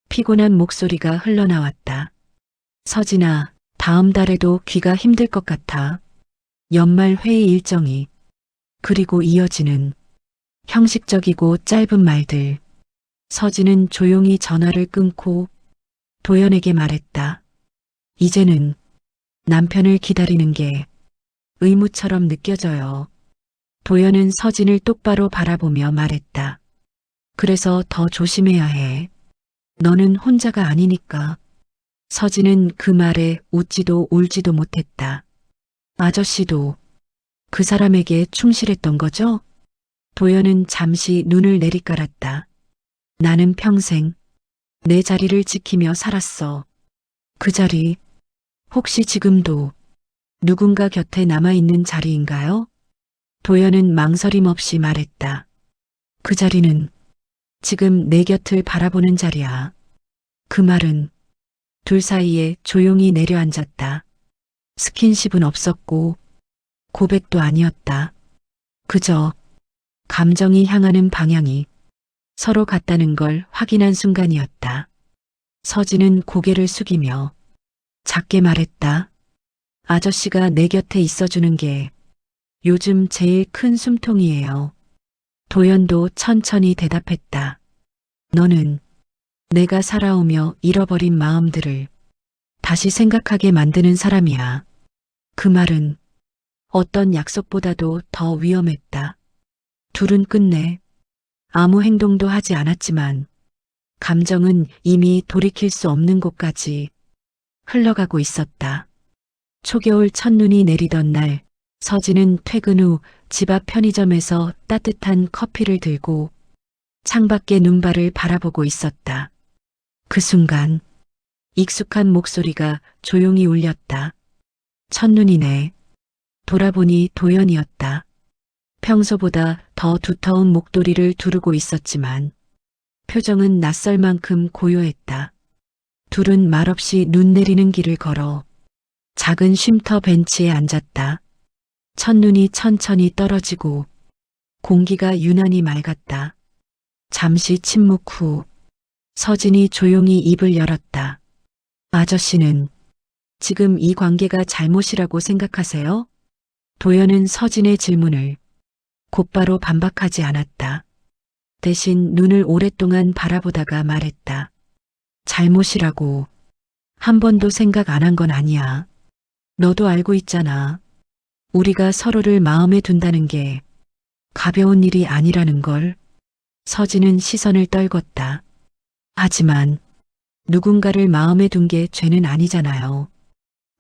피곤한 목소리가 흘러나왔다. 서진아, 다음 달에도 귀가 힘들 것 같아. 연말 회의 일정이. 그리고 이어지는 형식적이고 짧은 말들. 서진은 조용히 전화를 끊고 도연에게 말했다. 이제는 남편을 기다리는 게 의무처럼 느껴져요. 도연은 서진을 똑바로 바라보며 말했다. 그래서 더 조심해야 해. 너는 혼자가 아니니까. 서진은 그 말에 웃지도 울지도 못했다. 아저씨도 그 사람에게 충실했던 거죠? 도연은 잠시 눈을 내리깔았다. 나는 평생 내 자리를 지키며 살았어. 그 자리, 혹시 지금도 누군가 곁에 남아있는 자리인가요? 도연은 망설임 없이 말했다. 그 자리는 지금 내 곁을 바라보는 자리야. 그 말은 둘 사이에 조용히 내려앉았다. 스킨십은 없었고 고백도 아니었다. 그저 감정이 향하는 방향이 서로 같다는 걸 확인한 순간이었다. 서진은 고개를 숙이며 작게 말했다. 아저씨가 내 곁에 있어주는 게 요즘 제일 큰 숨통이에요. 도연도 천천히 대답했다. 너는 내가 살아오며 잃어버린 마음들을 다시 생각하게 만드는 사람이야. 그 말은 어떤 약속보다도 더 위험했다. 둘은 끝내 아무 행동도 하지 않았지만 감정은 이미 돌이킬 수 없는 곳까지 흘러가고 있었다. 초겨울 첫눈이 내리던 날 서진은 퇴근 후 집 앞 편의점에서 따뜻한 커피를 들고 창밖의 눈발을 바라보고 있었다. 그 순간 익숙한 목소리가 조용히 울렸다. 첫눈이네. 돌아보니 도연이었다. 평소보다 더 두터운 목도리를 두르고 있었지만 표정은 낯설 만큼 고요했다. 둘은 말없이 눈 내리는 길을 걸어 작은 쉼터 벤치에 앉았다. 첫눈이 천천히 떨어지고 공기가 유난히 맑았다. 잠시 침묵 후 서진이 조용히 입을 열었다. 아저씨는 지금 이 관계가 잘못이라고 생각하세요? 도연은 서진의 질문을 곧바로 반박하지 않았다. 대신 눈을 오랫동안 바라보다가 말했다. 잘못이라고 한 번도 생각 안 한 건 아니야. 너도 알고 있잖아. 우리가 서로를 마음에 둔다는 게 가벼운 일이 아니라는 걸. 서진은 시선을 떨궜다. 하지만 누군가를 마음에 둔 게 죄는 아니잖아요.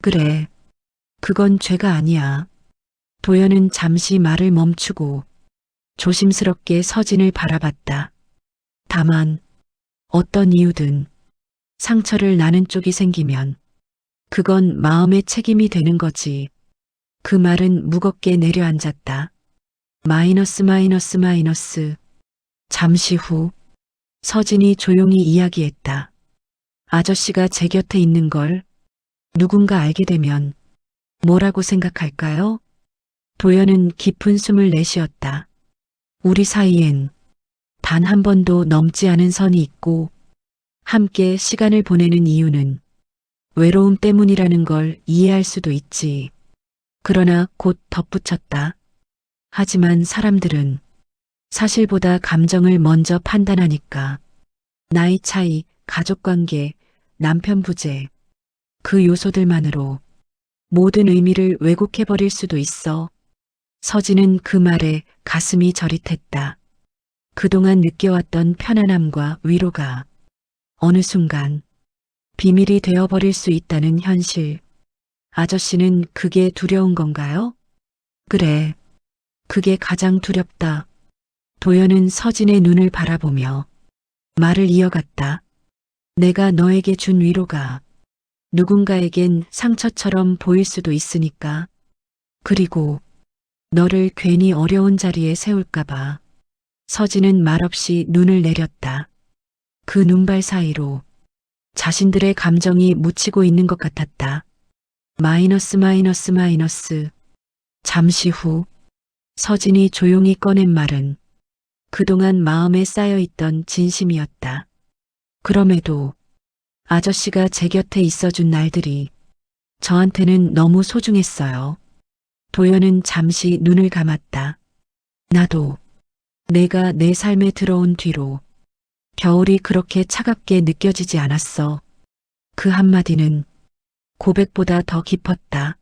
그래, 그건 죄가 아니야. 도연은 잠시 말을 멈추고 조심스럽게 서진을 바라봤다. 다만 어떤 이유든 상처를 나는 쪽이 생기면 그건 마음의 책임이 되는 거지. 그 말은 무겁게 내려앉았다. 마이너스 마이너스 마이너스. 잠시 후 서진이 조용히 이야기했다. 아저씨가 제 곁에 있는 걸 누군가 알게 되면 뭐라고 생각할까요? 도연은 깊은 숨을 내쉬었다. 우리 사이엔 단 한 번도 넘지 않은 선이 있고 함께 시간을 보내는 이유는 외로움 때문이라는 걸 이해할 수도 있지. 그러나 곧 덧붙였다. 하지만 사람들은 사실보다 감정을 먼저 판단하니까. 나이 차이, 가족관계, 남편 부재, 그 요소들만으로 모든 의미를 왜곡해버릴 수도 있어. 서진은 그 말에 가슴이 저릿했다. 그동안 느껴왔던 편안함과 위로가 어느 순간 비밀이 되어버릴 수 있다는 현실. 아저씨는 그게 두려운 건가요? 그래. 그게 가장 두렵다. 도연은 서진의 눈을 바라보며 말을 이어갔다. 내가 너에게 준 위로가 누군가에겐 상처처럼 보일 수도 있으니까. 그리고 너를 괜히 어려운 자리에 세울까봐. 서진은 말없이 눈을 내렸다. 그 눈발 사이로 자신들의 감정이 묻히고 있는 것 같았다. 마이너스 마이너스 마이너스. 잠시 후 서진이 조용히 꺼낸 말은 그동안 마음에 쌓여있던 진심이었다. 그럼에도 아저씨가 제 곁에 있어준 날들이 저한테는 너무 소중했어요. 도연은 잠시 눈을 감았다. 나도 내가 내 삶에 들어온 뒤로 겨울이 그렇게 차갑게 느껴지지 않았어. 그 한마디는 고백보다 더 깊었다.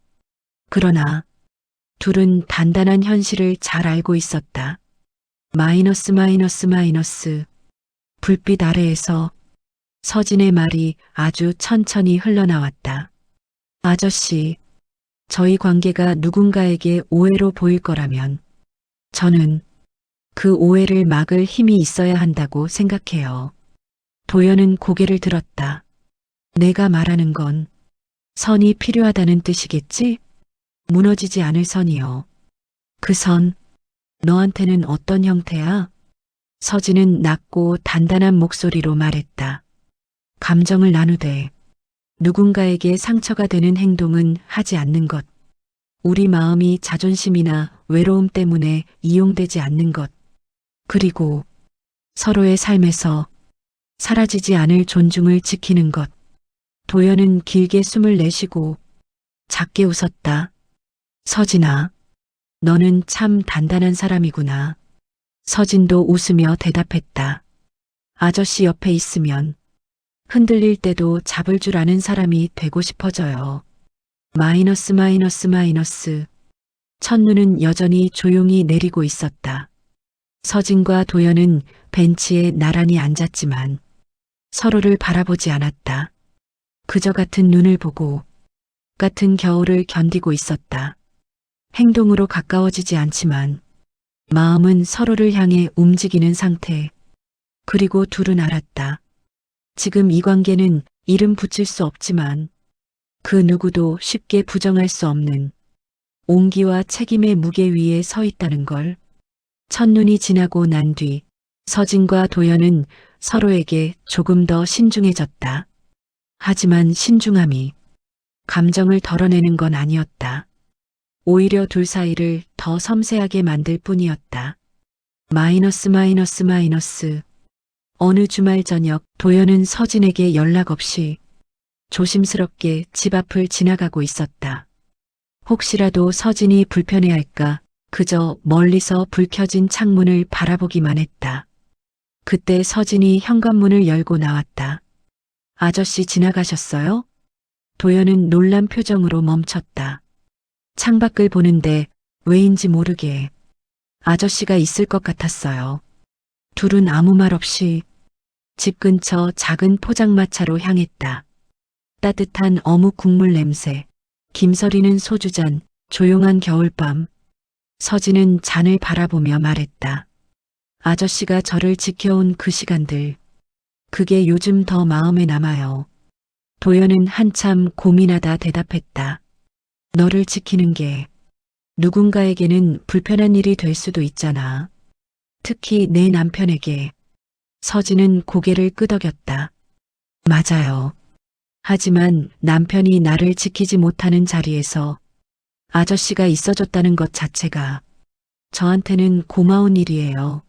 그러나 둘은 단단한 현실을 잘 알고 있었다. 마이너스 마이너스 마이너스. 불빛 아래에서 서진의 말이 아주 천천히 흘러나왔다. 아저씨, 저희 관계가 누군가에게 오해로 보일 거라면 저는 그 오해를 막을 힘이 있어야 한다고 생각해요. 도연은 고개를 들었다. 내가 말하는 건 선이 필요하다는 뜻이겠지? 무너지지 않을 선이요. 그 선, 너한테는 어떤 형태야? 서진은 낮고 단단한 목소리로 말했다. 감정을 나누되 누군가에게 상처가 되는 행동은 하지 않는 것. 우리 마음이 자존심이나 외로움 때문에 이용되지 않는 것. 그리고 서로의 삶에서 사라지지 않을 존중을 지키는 것. 도연은 길게 숨을 내쉬고 작게 웃었다. 서진아, 너는 참 단단한 사람이구나. 서진도 웃으며 대답했다. 아저씨 옆에 있으면 흔들릴 때도 잡을 줄 아는 사람이 되고 싶어져요. 마이너스 마이너스 마이너스. 첫눈은 여전히 조용히 내리고 있었다. 서진과 도연은 벤치에 나란히 앉았지만 서로를 바라보지 않았다. 그저 같은 눈을 보고 같은 겨울을 견디고 있었다. 행동으로 가까워지지 않지만 마음은 서로를 향해 움직이는 상태. 그리고 둘은 알았다. 지금 이 관계는 이름 붙일 수 없지만 그 누구도 쉽게 부정할 수 없는 온기와 책임의 무게 위에 서 있다는 걸. 첫눈이 지나고 난 뒤 서진과 도연은 서로에게 조금 더 신중해졌다. 하지만 신중함이 감정을 덜어내는 건 아니었다. 오히려 둘 사이를 더 섬세하게 만들 뿐이었다. 마이너스 마이너스 마이너스. 어느 주말 저녁 도연은 서진에게 연락 없이 조심스럽게 집 앞을 지나가고 있었다. 혹시라도 서진이 불편해할까 그저 멀리서 불 켜진 창문을 바라보기만 했다. 그때 서진이 현관문을 열고 나왔다. 아저씨 지나가셨어요? 도연은 놀란 표정으로 멈췄다. 창밖을 보는데 왜인지 모르게 아저씨가 있을 것 같았어요. 둘은 아무 말 없이 집 근처 작은 포장마차로 향했다. 따뜻한 어묵 국물 냄새, 김서리는 소주잔, 조용한 겨울밤. 서진은 잔을 바라보며 말했다. 아저씨가 저를 지켜온 그 시간들, 그게 요즘 더 마음에 남아요. 도연은 한참 고민하다 대답했다. 너를 지키는 게 누군가에게는 불편한 일이 될 수도 있잖아. 특히 내 남편에게. 서진은 고개를 끄덕였다. 맞아요. 하지만 남편이 나를 지키지 못하는 자리에서 아저씨가 있어줬다는 것 자체가 저한테는 고마운 일이에요.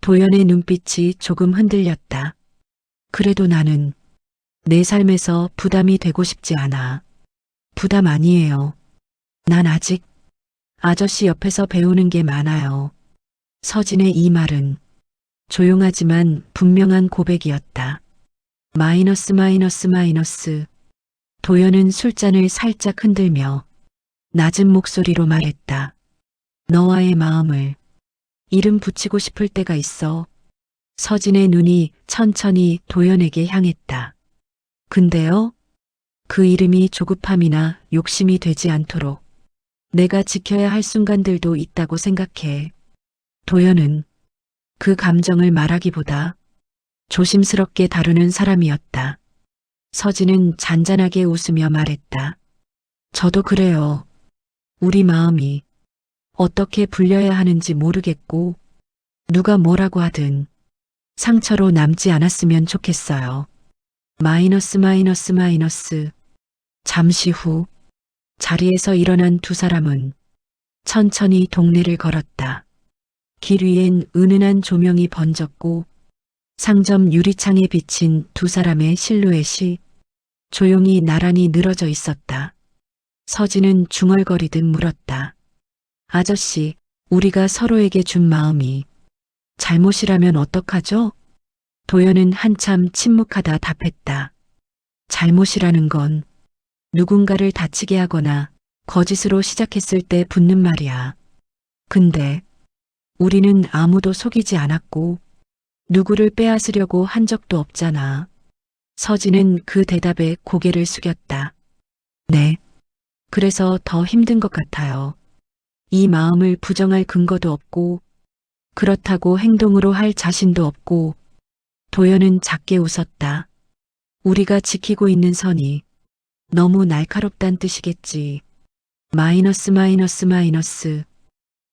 도연의 눈빛이 조금 흔들렸다. 그래도 나는 내 삶에서 부담이 되고 싶지 않아. 부담 아니에요. 난 아직 아저씨 옆에서 배우는 게 많아요. 서진의 이 말은 조용하지만 분명한 고백이었다. 마이너스 마이너스 마이너스. 도연은 술잔을 살짝 흔들며 낮은 목소리로 말했다. 너와의 마음을 이름 붙이고 싶을 때가 있어. 서진의 눈이 천천히 도연에게 향했다. 근데요? 그 이름이 조급함이나 욕심이 되지 않도록 내가 지켜야 할 순간들도 있다고 생각해. 도연은 그 감정을 말하기보다 조심스럽게 다루는 사람이었다. 서진은 잔잔하게 웃으며 말했다. 저도 그래요. 우리 마음이 어떻게 불려야 하는지 모르겠고 누가 뭐라고 하든 상처로 남지 않았으면 좋겠어요. 마이너스 마이너스 마이너스. 잠시 후 자리에서 일어난 두 사람은 천천히 동네를 걸었다. 길 위엔 은은한 조명이 번졌고 상점 유리창에 비친 두 사람의 실루엣이 조용히 나란히 늘어져 있었다. 서진은 중얼거리듯 물었다. 아저씨, 우리가 서로에게 준 마음이 잘못이라면 어떡하죠? 도연은 한참 침묵하다 답했다. 잘못이라는 건 누군가를 다치게 하거나 거짓으로 시작했을 때 붙는 말이야. 근데 우리는 아무도 속이지 않았고 누구를 빼앗으려고 한 적도 없잖아. 서진은 그 대답에 고개를 숙였다. 네. 그래서 더 힘든 것 같아요. 이 마음을 부정할 근거도 없고 그렇다고 행동으로 할 자신도 없고. 도연은 작게 웃었다. 우리가 지키고 있는 선이 너무 날카롭단 뜻이겠지. 마이너스 마이너스 마이너스.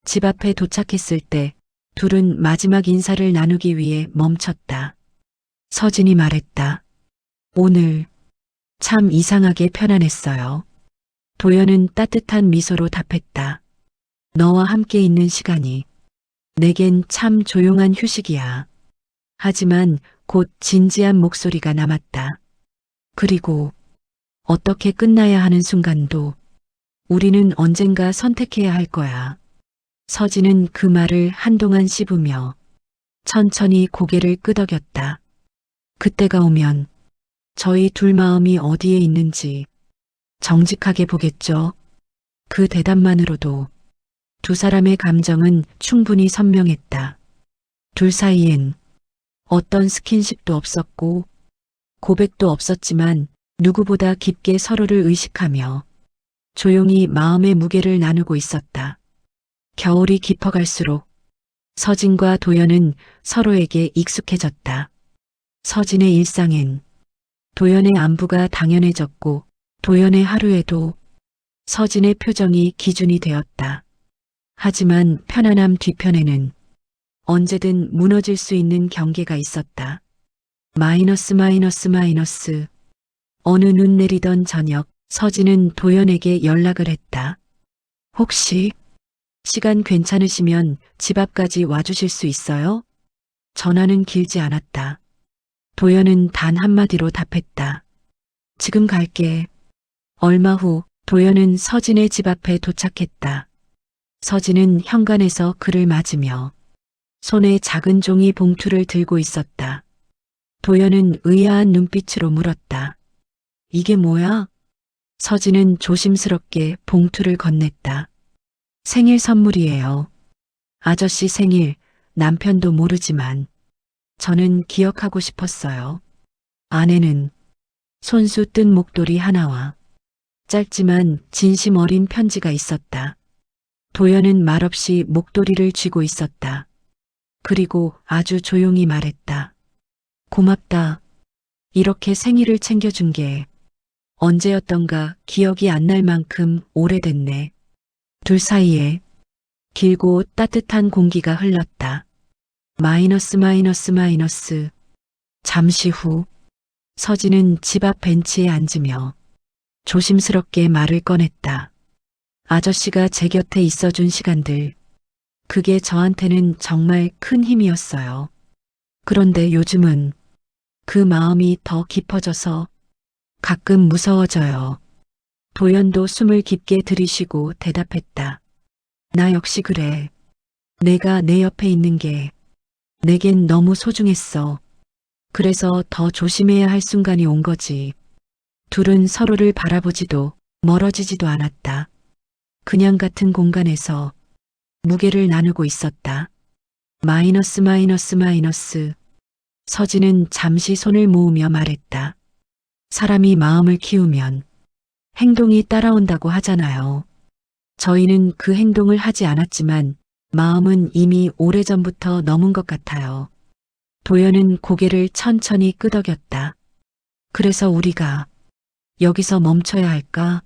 집 앞에 도착했을 때 둘은 마지막 인사를 나누기 위해 멈췄다. 서진이 말했다. 오늘 참 이상하게 편안했어요. 도연은 따뜻한 미소로 답했다. 너와 함께 있는 시간이 내겐 참 조용한 휴식이야. 하지만 곧 진지한 목소리가 남았다. 그리고 어떻게 끝나야 하는 순간도 우리는 언젠가 선택해야 할 거야. 서진은 그 말을 한동안 씹으며 천천히 고개를 끄덕였다. 그때가 오면 저희 둘 마음이 어디에 있는지 정직하게 보겠죠. 그 대답만으로도 두 사람의 감정은 충분히 선명했다. 둘 사이엔 어떤 스킨십도 없었고 고백도 없었지만 누구보다 깊게 서로를 의식하며 조용히 마음의 무게를 나누고 있었다. 겨울이 깊어갈수록 서진과 도연은 서로에게 익숙해졌다. 서진의 일상엔 도연의 안부가 당연해졌고 도연의 하루에도 서진의 표정이 기준이 되었다. 하지만 편안함 뒤편에는 언제든 무너질 수 있는 경계가 있었다. 마이너스 마이너스 마이너스. 어느 눈 내리던 저녁 서진은 도연에게 연락을 했다. 혹시 시간 괜찮으시면 집 앞까지 와주실 수 있어요? 전화는 길지 않았다. 도연은 단 한마디로 답했다. 지금 갈게. 얼마 후 도연은 서진의 집 앞에 도착했다. 서진은 현관에서 그를 맞으며 손에 작은 종이 봉투를 들고 있었다. 도연은 의아한 눈빛으로 물었다. 이게 뭐야? 서진은 조심스럽게 봉투를 건넸다. 생일 선물이에요. 아저씨 생일, 남편도 모르지만 저는 기억하고 싶었어요. 안에는 손수 뜬 목도리 하나와 짧지만 진심 어린 편지가 있었다. 도연은 말없이 목도리를 쥐고 있었다. 그리고 아주 조용히 말했다. 고맙다. 이렇게 생일을 챙겨준 게 언제였던가 기억이 안 날 만큼 오래됐네. 둘 사이에 길고 따뜻한 공기가 흘렀다. 마이너스 마이너스 마이너스. 잠시 후 서진은 집 앞 벤치에 앉으며 조심스럽게 말을 꺼냈다. 아저씨가 제 곁에 있어준 시간들, 그게 저한테는 정말 큰 힘이었어요. 그런데 요즘은 그 마음이 더 깊어져서 가끔 무서워져요. 도연도 숨을 깊게 들이쉬고 대답했다. 나 역시 그래. 내가 내 옆에 있는 게 내겐 너무 소중했어. 그래서 더 조심해야 할 순간이 온 거지. 둘은 서로를 바라보지도 멀어지지도 않았다. 그냥 같은 공간에서 무게를 나누고 있었다. 마이너스 마이너스 마이너스. 서진은 잠시 손을 모으며 말했다. 사람이 마음을 키우면 행동이 따라온다고 하잖아요. 저희는 그 행동을 하지 않았지만 마음은 이미 오래전부터 넘은 것 같아요. 도연은 고개를 천천히 끄덕였다. 그래서 우리가 여기서 멈춰야 할까?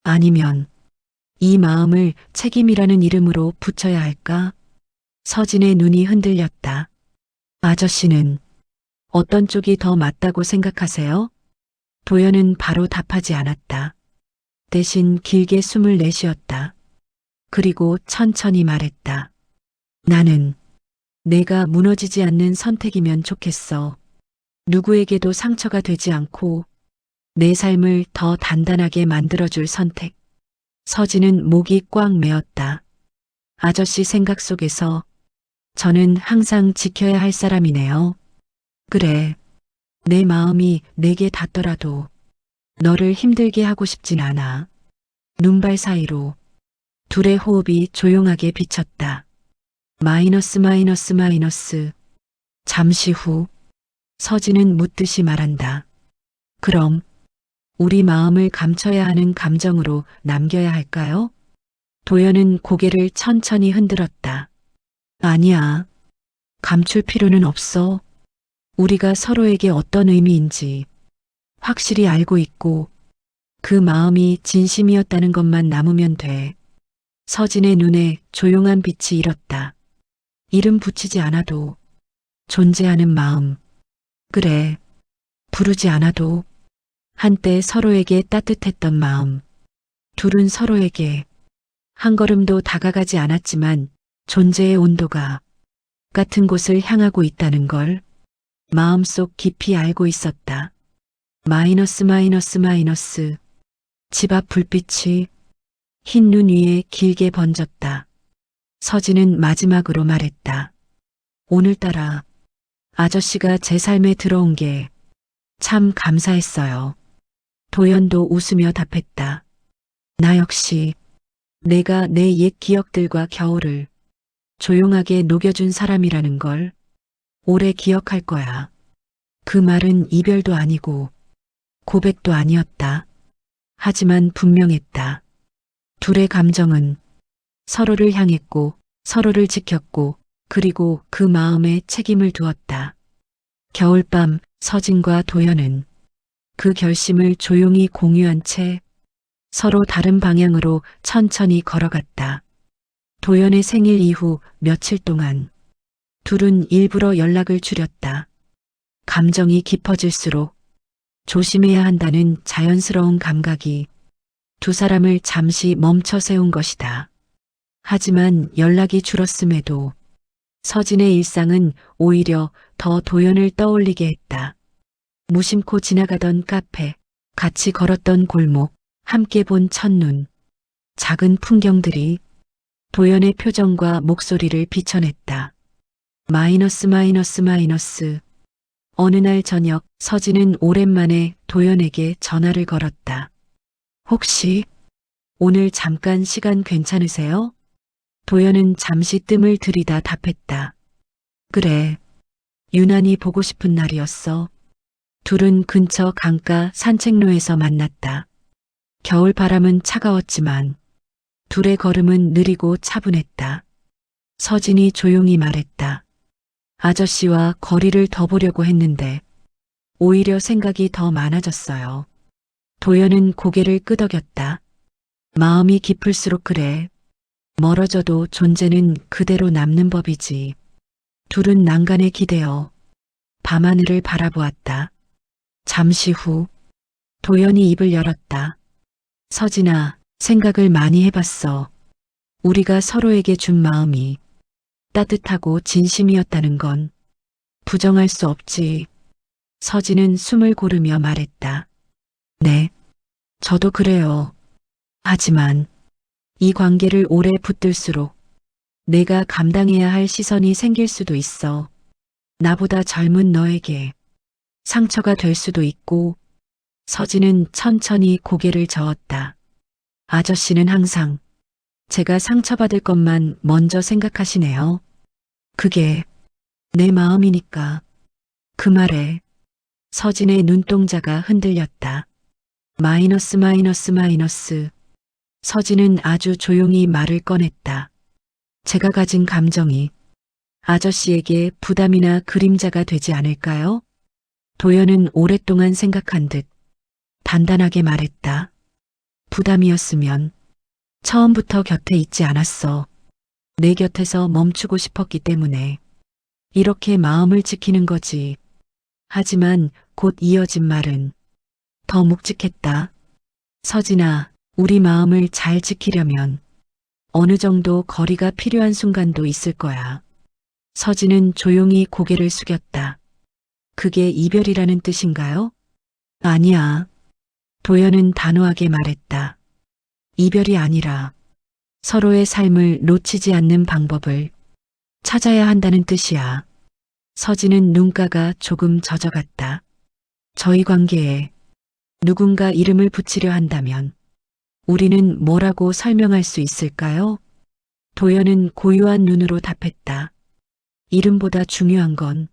아니면 이 마음을 책임이라는 이름으로 붙여야 할까? 서진의 눈이 흔들렸다. 아저씨는 어떤 쪽이 더 맞다고 생각하세요? 도연은 바로 답하지 않았다. 대신 길게 숨을 내쉬었다. 그리고 천천히 말했다. 나는 내가 무너지지 않는 선택이면 좋겠어. 누구에게도 상처가 되지 않고 내 삶을 더 단단하게 만들어줄 선택. 서진은 목이 꽉 메었다. 아저씨 생각 속에서 저는 항상 지켜야 할 사람이네요. 그래. 내 마음이 내게 닿더라도 너를 힘들게 하고 싶진 않아. 눈발 사이로 둘의 호흡이 조용하게 비쳤다. 마이너스 마이너스 마이너스. 잠시 후 서진은 묻듯이 말한다. 그럼 우리 마음을 감춰야 하는 감정으로 남겨야 할까요? 도연은 고개를 천천히 흔들었다. 아니야. 감출 필요는 없어. 우리가 서로에게 어떤 의미인지 확실히 알고 있고 그 마음이 진심이었다는 것만 남으면 돼. 서진의 눈에 조용한 빛이 일었다. 이름 붙이지 않아도 존재하는 마음. 그래. 부르지 않아도 한때 서로에게 따뜻했던 마음. 둘은 서로에게 한 걸음도 다가가지 않았지만 존재의 온도가 같은 곳을 향하고 있다는 걸 마음속 깊이 알고 있었다. 마이너스 마이너스 마이너스. 집 앞 불빛이 흰 눈 위에 길게 번졌다. 서진은 마지막으로 말했다. 오늘따라 아저씨가 제 삶에 들어온 게 참 감사했어요. 도연도 웃으며 답했다. 나 역시 내가 내 옛 기억들과 겨울을 조용하게 녹여준 사람이라는 걸 오래 기억할 거야. 그 말은 이별도 아니고 고백도 아니었다. 하지만 분명했다. 둘의 감정은 서로를 향했고 서로를 지켰고 그리고 그 마음에 책임을 두었다. 겨울밤 서진과 도연은 그 결심을 조용히 공유한 채 서로 다른 방향으로 천천히 걸어갔다. 도연의 생일 이후 며칠 동안 둘은 일부러 연락을 줄였다. 감정이 깊어질수록 조심해야 한다는 자연스러운 감각이 두 사람을 잠시 멈춰 세운 것이다. 하지만 연락이 줄었음에도 서진의 일상은 오히려 더 도연을 떠올리게 했다. 무심코 지나가던 카페, 같이 걸었던 골목, 함께 본 첫눈, 작은 풍경들이 도연의 표정과 목소리를 비춰냈다. 마이너스 마이너스 마이너스. 어느 날 저녁 서진은 오랜만에 도연에게 전화를 걸었다. 혹시 오늘 잠깐 시간 괜찮으세요? 도연은 잠시 뜸을 들이다 답했다. 그래. 유난히 보고 싶은 날이었어. 둘은 근처 강가 산책로에서 만났다. 겨울 바람은 차가웠지만 둘의 걸음은 느리고 차분했다. 서진이 조용히 말했다. 아저씨와 거리를 더 보려고 했는데 오히려 생각이 더 많아졌어요. 도연은 고개를 끄덕였다. 마음이 깊을수록 그래. 멀어져도 존재는 그대로 남는 법이지. 둘은 난간에 기대어 밤하늘을 바라보았다. 잠시 후 도연이 입을 열었다. 서진아, 생각을 많이 해봤어. 우리가 서로에게 준 마음이 따뜻하고 진심이었다는 건 부정할 수 없지. 서진은 숨을 고르며 말했다. 네, 저도 그래요. 하지만 이 관계를 오래 붙들수록 내가 감당해야 할 시선이 생길 수도 있어. 나보다 젊은 너에게 상처가 될 수도 있고. 서진은 천천히 고개를 저었다. 아저씨는 항상 제가 상처받을 것만 먼저 생각하시네요. 그게 내 마음이니까. 그 말에 서진의 눈동자가 흔들렸다. 마이너스 마이너스 마이너스. 서진은 아주 조용히 말을 꺼냈다. 제가 가진 감정이 아저씨에게 부담이나 그림자가 되지 않을까요? 도연은 오랫동안 생각한 듯 단단하게 말했다. 부담이었으면 처음부터 곁에 있지 않았어. 내 곁에서 멈추고 싶었기 때문에 이렇게 마음을 지키는 거지. 하지만 곧 이어진 말은 더 묵직했다. 서진아, 우리 마음을 잘 지키려면 어느 정도 거리가 필요한 순간도 있을 거야. 서진은 조용히 고개를 숙였다. 그게 이별이라는 뜻인가요? 아니야. 도연은 단호하게 말했다. 이별이 아니라 서로의 삶을 놓치지 않는 방법을 찾아야 한다는 뜻이야. 서진은 눈가가 조금 젖어갔다. 저희 관계에 누군가 이름을 붙이려 한다면 우리는 뭐라고 설명할 수 있을까요? 도연은 고요한 눈으로 답했다. 이름보다 중요한 건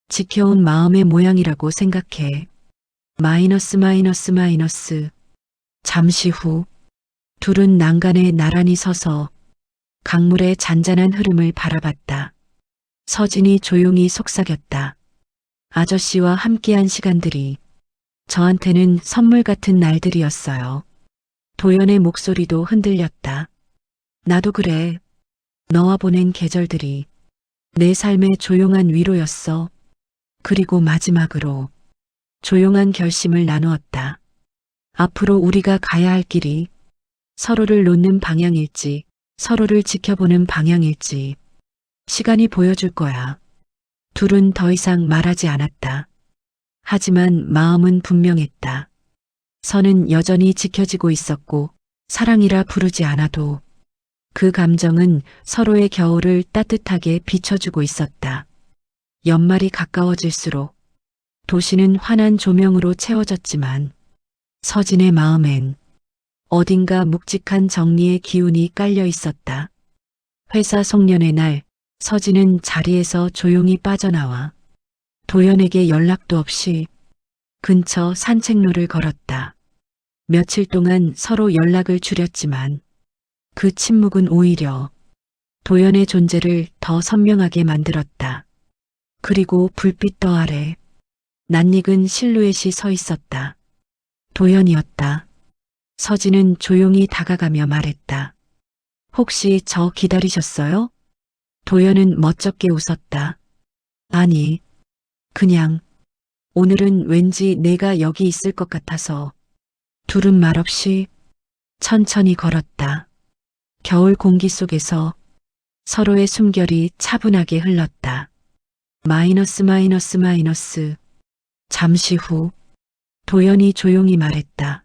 지켜온 마음의 모양이라고 생각해. 마이너스 마이너스 마이너스. 잠시 후 둘은 난간에 나란히 서서 강물의 잔잔한 흐름을 바라봤다. 서진이 조용히 속삭였다. 아저씨와 함께한 시간들이 저한테는 선물 같은 날들이었어요. 도연의 목소리도 흔들렸다. 나도 그래. 너와 보낸 계절들이 내 삶의 조용한 위로였어. 그리고 마지막으로 조용한 결심을 나누었다. 앞으로 우리가 가야 할 길이 서로를 놓는 방향일지, 서로를 지켜보는 방향일지 시간이 보여줄 거야. 둘은 더 이상 말하지 않았다. 하지만 마음은 분명했다. 선은 여전히 지켜지고 있었고 사랑이라 부르지 않아도 그 감정은 서로의 겨울을 따뜻하게 비춰주고 있었다. 연말이 가까워질수록 도시는 환한 조명으로 채워졌지만 서진의 마음엔 어딘가 묵직한 정리의 기운이 깔려 있었다. 회사 송년회 날 서진은 자리에서 조용히 빠져나와 도연에게 연락도 없이 근처 산책로를 걸었다. 며칠 동안 서로 연락을 줄였지만 그 침묵은 오히려 도연의 존재를 더 선명하게 만들었다. 그리고 불빛더 아래 낯익은 실루엣이 서 있었다. 도연이었다. 서진은 조용히 다가가며 말했다. 혹시 저 기다리셨어요? 도연은 멋쩍게 웃었다. 아니, 그냥 오늘은 왠지 내가 여기 있을 것 같아서. 둘은 말없이 천천히 걸었다. 겨울 공기 속에서 서로의 숨결이 차분하게 흘렀다. 마이너스 마이너스 마이너스. 잠시 후 도연이 조용히 말했다.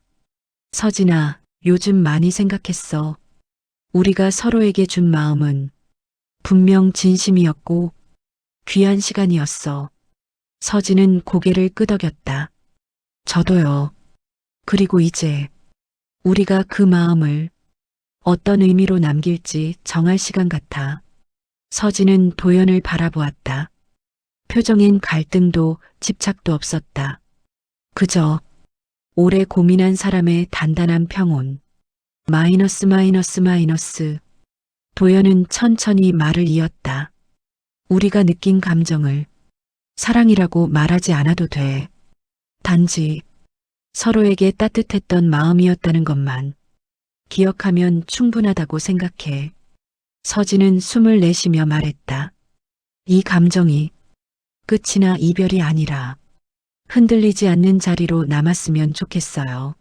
서진아, 요즘 많이 생각했어. 우리가 서로에게 준 마음은 분명 진심이었고 귀한 시간이었어. 서진은 고개를 끄덕였다. 저도요. 그리고 이제 우리가 그 마음을 어떤 의미로 남길지 정할 시간 같아. 서진은 도연을 바라보았다. 표정엔 갈등도 집착도 없었다. 그저 오래 고민한 사람의 단단한 평온. 마이너스 마이너스 마이너스. 도연은 천천히 말을 이었다. 우리가 느낀 감정을 사랑이라고 말하지 않아도 돼. 단지 서로에게 따뜻했던 마음이었다는 것만 기억하면 충분하다고 생각해. 서진은 숨을 내쉬며 말했다. 이 감정이 끝이나 이별이 아니라 흔들리지 않는 자리로 남았으면 좋겠어요.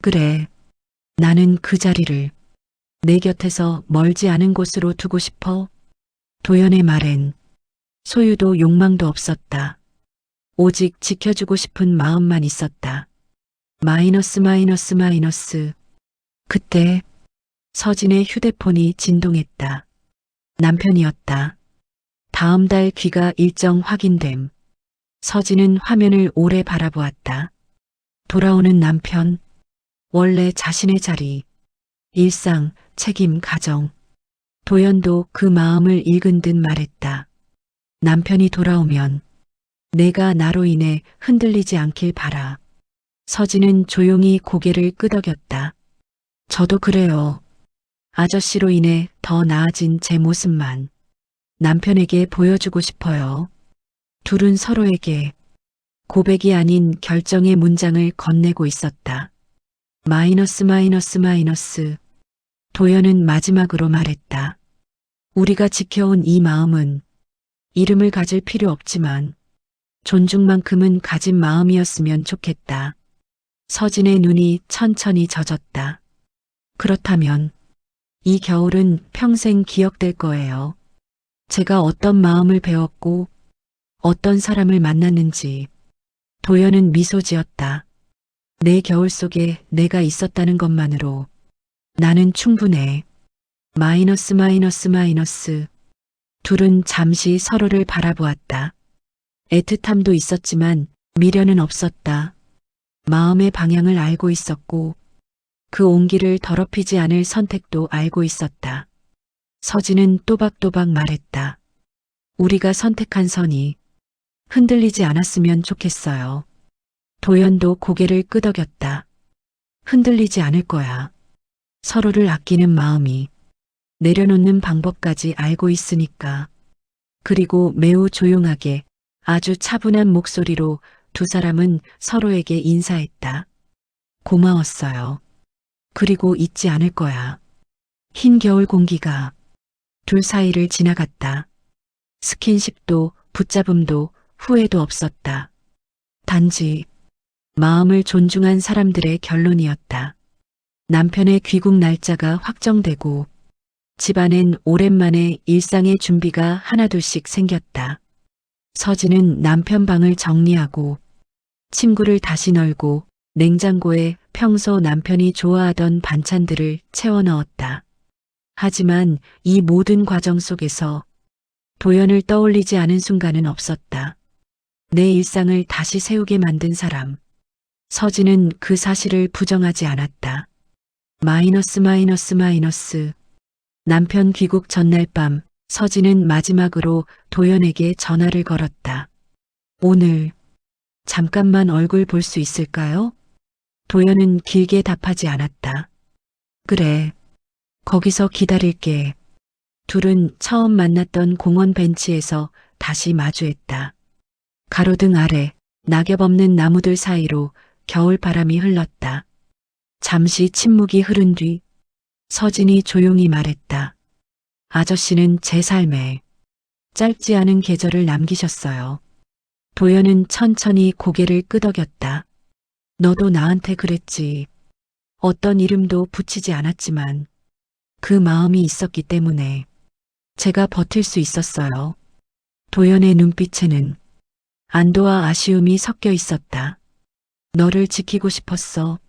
그래, 나는 그 자리를 내 곁에서 멀지 않은 곳으로 두고 싶어. 도연의 말엔 소유도 욕망도 없었다. 오직 지켜주고 싶은 마음만 있었다. 마이너스 마이너스 마이너스. 그때 서진의 휴대폰이 진동했다. 남편이었다. 다음 달 귀가 일정 확인됨. 서진은 화면을 오래 바라보았다. 돌아오는 남편, 원래 자신의 자리, 일상, 책임, 가정. 도연도 그 마음을 읽은 듯 말했다. 남편이 돌아오면 내가 나로 인해 흔들리지 않길 바라. 서진은 조용히 고개를 끄덕였다. 저도 그래요. 아저씨로 인해 더 나아진 제 모습만 남편에게 보여주고 싶어요. 둘은 서로에게 고백이 아닌 결정의 문장을 건네고 있었다. 마이너스 마이너스 마이너스. 도연은 마지막으로 말했다. 우리가 지켜온 이 마음은 이름을 가질 필요 없지만 존중만큼은 가진 마음이었으면 좋겠다. 서진의 눈이 천천히 젖었다. 그렇다면 이 겨울은 평생 기억될 거예요. 제가 어떤 마음을 배웠고 어떤 사람을 만났는지. 도연은 미소 지었다. 내 겨울 속에 내가 있었다는 것만으로 나는 충분해. 마이너스 마이너스 마이너스. 둘은 잠시 서로를 바라보았다. 애틋함도 있었지만 미련은 없었다. 마음의 방향을 알고 있었고 그 온기를 더럽히지 않을 선택도 알고 있었다. 서진은 또박또박 말했다. 우리가 선택한 선이 흔들리지 않았으면 좋겠어요. 도연도 고개를 끄덕였다. 흔들리지 않을 거야. 서로를 아끼는 마음이 내려놓는 방법까지 알고 있으니까. 그리고 매우 조용하게 아주 차분한 목소리로 두 사람은 서로에게 인사했다. 고마웠어요. 그리고 잊지 않을 거야. 흰 겨울 공기가 둘 사이를 지나갔다. 스킨십도 붙잡음도 후회도 없었다. 단지 마음을 존중한 사람들의 결론이었다. 남편의 귀국 날짜가 확정되고 집안엔 오랜만에 일상의 준비가 하나둘씩 생겼다. 서진은 남편 방을 정리하고 침구를 다시 널고 냉장고에 평소 남편이 좋아하던 반찬들을 채워 넣었다. 하지만 이 모든 과정 속에서 도연을 떠올리지 않은 순간은 없었다. 내 일상을 다시 세우게 만든 사람. 서진은 그 사실을 부정하지 않았다. 마이너스 마이너스 마이너스. 남편 귀국 전날 밤 서진은 마지막으로 도연에게 전화를 걸었다. 오늘 잠깐만 얼굴 볼 수 있을까요? 도연은 길게 답하지 않았다. 그래, 거기서 기다릴게. 둘은 처음 만났던 공원 벤치에서 다시 마주했다. 가로등 아래 낙엽 없는 나무들 사이로 겨울 바람이 흘렀다. 잠시 침묵이 흐른 뒤 서진이 조용히 말했다. 아저씨는 제 삶에 짧지 않은 계절을 남기셨어요. 도연은 천천히 고개를 끄덕였다. 너도 나한테 그랬지. 어떤 이름도 붙이지 않았지만 그 마음이 있었기 때문에 제가 버틸 수 있었어요. 도연의 눈빛에는 안도와 아쉬움이 섞여 있었다. 너를 지키고 싶었어.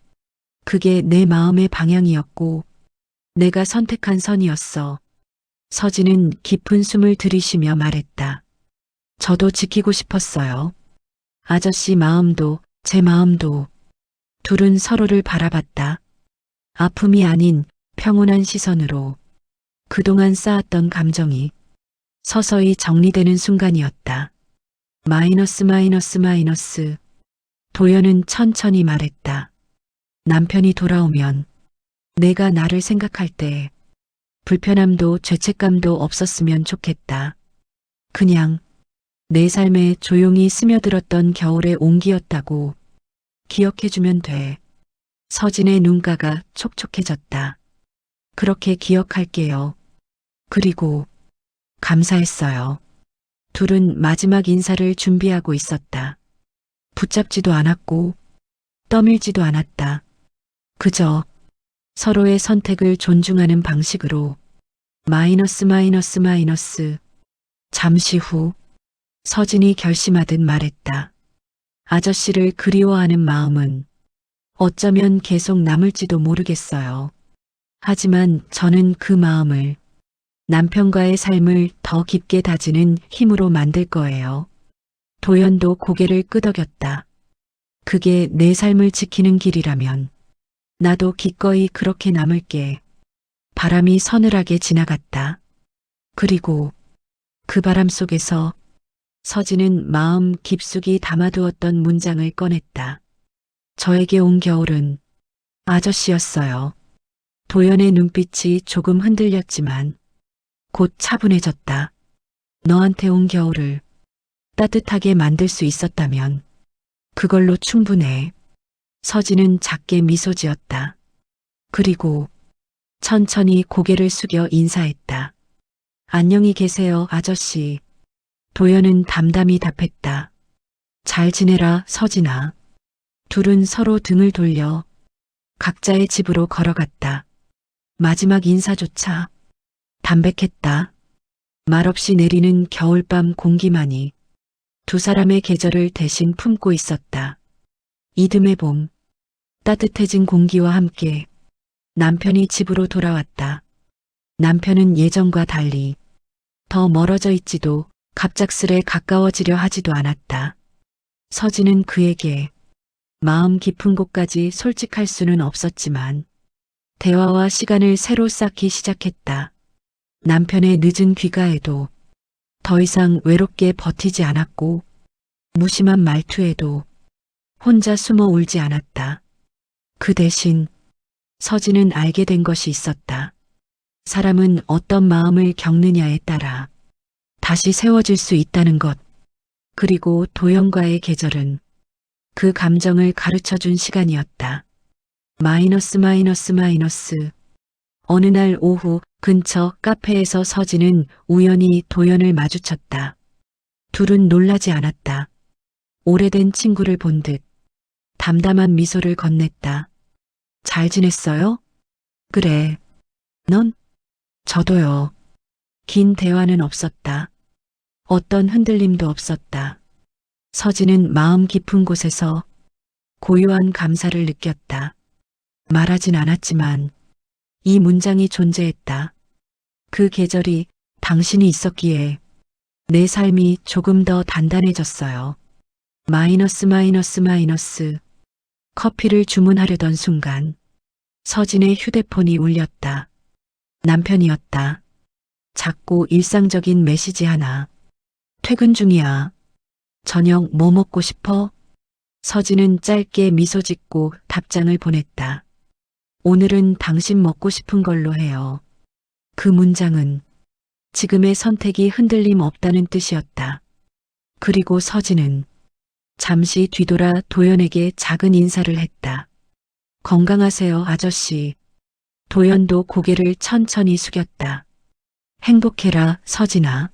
그게 내 마음의 방향이었고 내가 선택한 선이었어. 서진은 깊은 숨을 들이쉬며 말했다. 저도 지키고 싶었어요. 아저씨 마음도 제 마음도. 둘은 서로를 바라봤다. 아픔이 아닌 평온한 시선으로 그동안 쌓았던 감정이 서서히 정리되는 순간이었다. 마이너스 마이너스 마이너스. 도연은 천천히 말했다. 남편이 돌아오면 내가 나를 생각할 때 불편함도 죄책감도 없었으면 좋겠다. 그냥 내 삶에 조용히 스며들었던 겨울의 온기였다고 기억해주면 돼. 서진의 눈가가 촉촉해졌다. 그렇게 기억할게요. 그리고 감사했어요. 둘은 마지막 인사를 준비하고 있었다. 붙잡지도 않았고 떠밀지도 않았다. 그저 서로의 선택을 존중하는 방식으로 마이너스 마이너스 마이너스. 잠시 후 서진이 결심하듯 말했다. 아저씨를 그리워하는 마음은 어쩌면 계속 남을지도 모르겠어요. 하지만 저는 그 마음을 남편과의 삶을 더 깊게 다지는 힘으로 만들 거예요. 도연도 고개를 끄덕였다. 그게 내 삶을 지키는 길이라면 나도 기꺼이 그렇게 남을게. 바람이 서늘하게 지나갔다. 그리고 그 바람 속에서 서진은 마음 깊숙이 담아두었던 문장을 꺼냈다. 저에게 온 겨울은 아저씨였어요. 도연의 눈빛이 조금 흔들렸지만 곧 차분해졌다. 너한테 온 겨울을 따뜻하게 만들 수 있었다면 그걸로 충분해. 서진은 작게 미소 지었다. 그리고 천천히 고개를 숙여 인사했다. 안녕히 계세요, 아저씨. 도연은 담담히 답했다. 잘 지내라, 서진아. 둘은 서로 등을 돌려 각자의 집으로 걸어갔다. 마지막 인사조차 담백했다. 말없이 내리는 겨울밤 공기만이 두 사람의 계절을 대신 품고 있었다. 이듬해 봄, 따뜻해진 공기와 함께 남편이 집으로 돌아왔다. 남편은 예전과 달리 더 멀어져 있지도 갑작스레 가까워지려 하지도 않았다. 서진은 그에게 마음 깊은 곳까지 솔직할 수는 없었지만 대화와 시간을 새로 쌓기 시작했다. 남편의 늦은 귀가에도 더 이상 외롭게 버티지 않았고 무심한 말투에도 혼자 숨어 울지 않았다. 그 대신 서진은 알게 된 것이 있었다. 사람은 어떤 마음을 겪느냐에 따라 다시 세워질 수 있다는 것. 그리고 도연과의 계절은 그 감정을 가르쳐준 시간이었다. 마이너스 마이너스 마이너스. 어느 날 오후 근처 카페에서 서진은 우연히 도연을 마주쳤다. 둘은 놀라지 않았다. 오래된 친구를 본 듯 담담한 미소를 건넸다. 잘 지냈어요? 그래. 넌? 저도요. 긴 대화는 없었다. 어떤 흔들림도 없었다. 서진은 마음 깊은 곳에서 고요한 감사를 느꼈다. 말하진 않았지만 이 문장이 존재했다. 그 계절이 당신이 있었기에 내 삶이 조금 더 단단해졌어요. 마이너스 마이너스 마이너스. 커피를 주문하려던 순간 서진의 휴대폰이 울렸다. 남편이었다. 작고 일상적인 메시지 하나. 퇴근 중이야. 저녁 뭐 먹고 싶어? 서진은 짧게 미소 짓고 답장을 보냈다. 오늘은 당신 먹고 싶은 걸로 해요. 그 문장은 지금의 선택이 흔들림 없다는 뜻이었다. 그리고 서진은 잠시 뒤돌아 도연에게 작은 인사를 했다. 건강하세요, 아저씨. 도연도 고개를 천천히 숙였다. 행복해라, 서진아.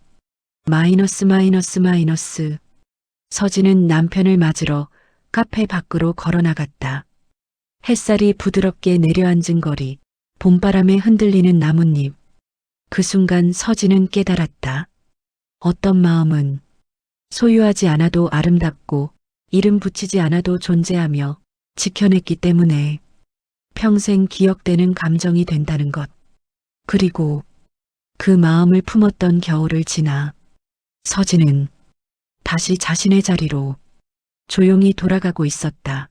마이너스 마이너스 마이너스. 서진은 남편을 맞으러 카페 밖으로 걸어나갔다. 햇살이 부드럽게 내려앉은 거리, 봄바람에 흔들리는 나뭇잎. 그 순간 서진은 깨달았다. 어떤 마음은 소유하지 않아도 아름답고 이름 붙이지 않아도 존재하며 지켜냈기 때문에 평생 기억되는 감정이 된다는 것. 그리고 그 마음을 품었던 겨울을 지나 서진은 다시 자신의 자리로 조용히 돌아가고 있었다.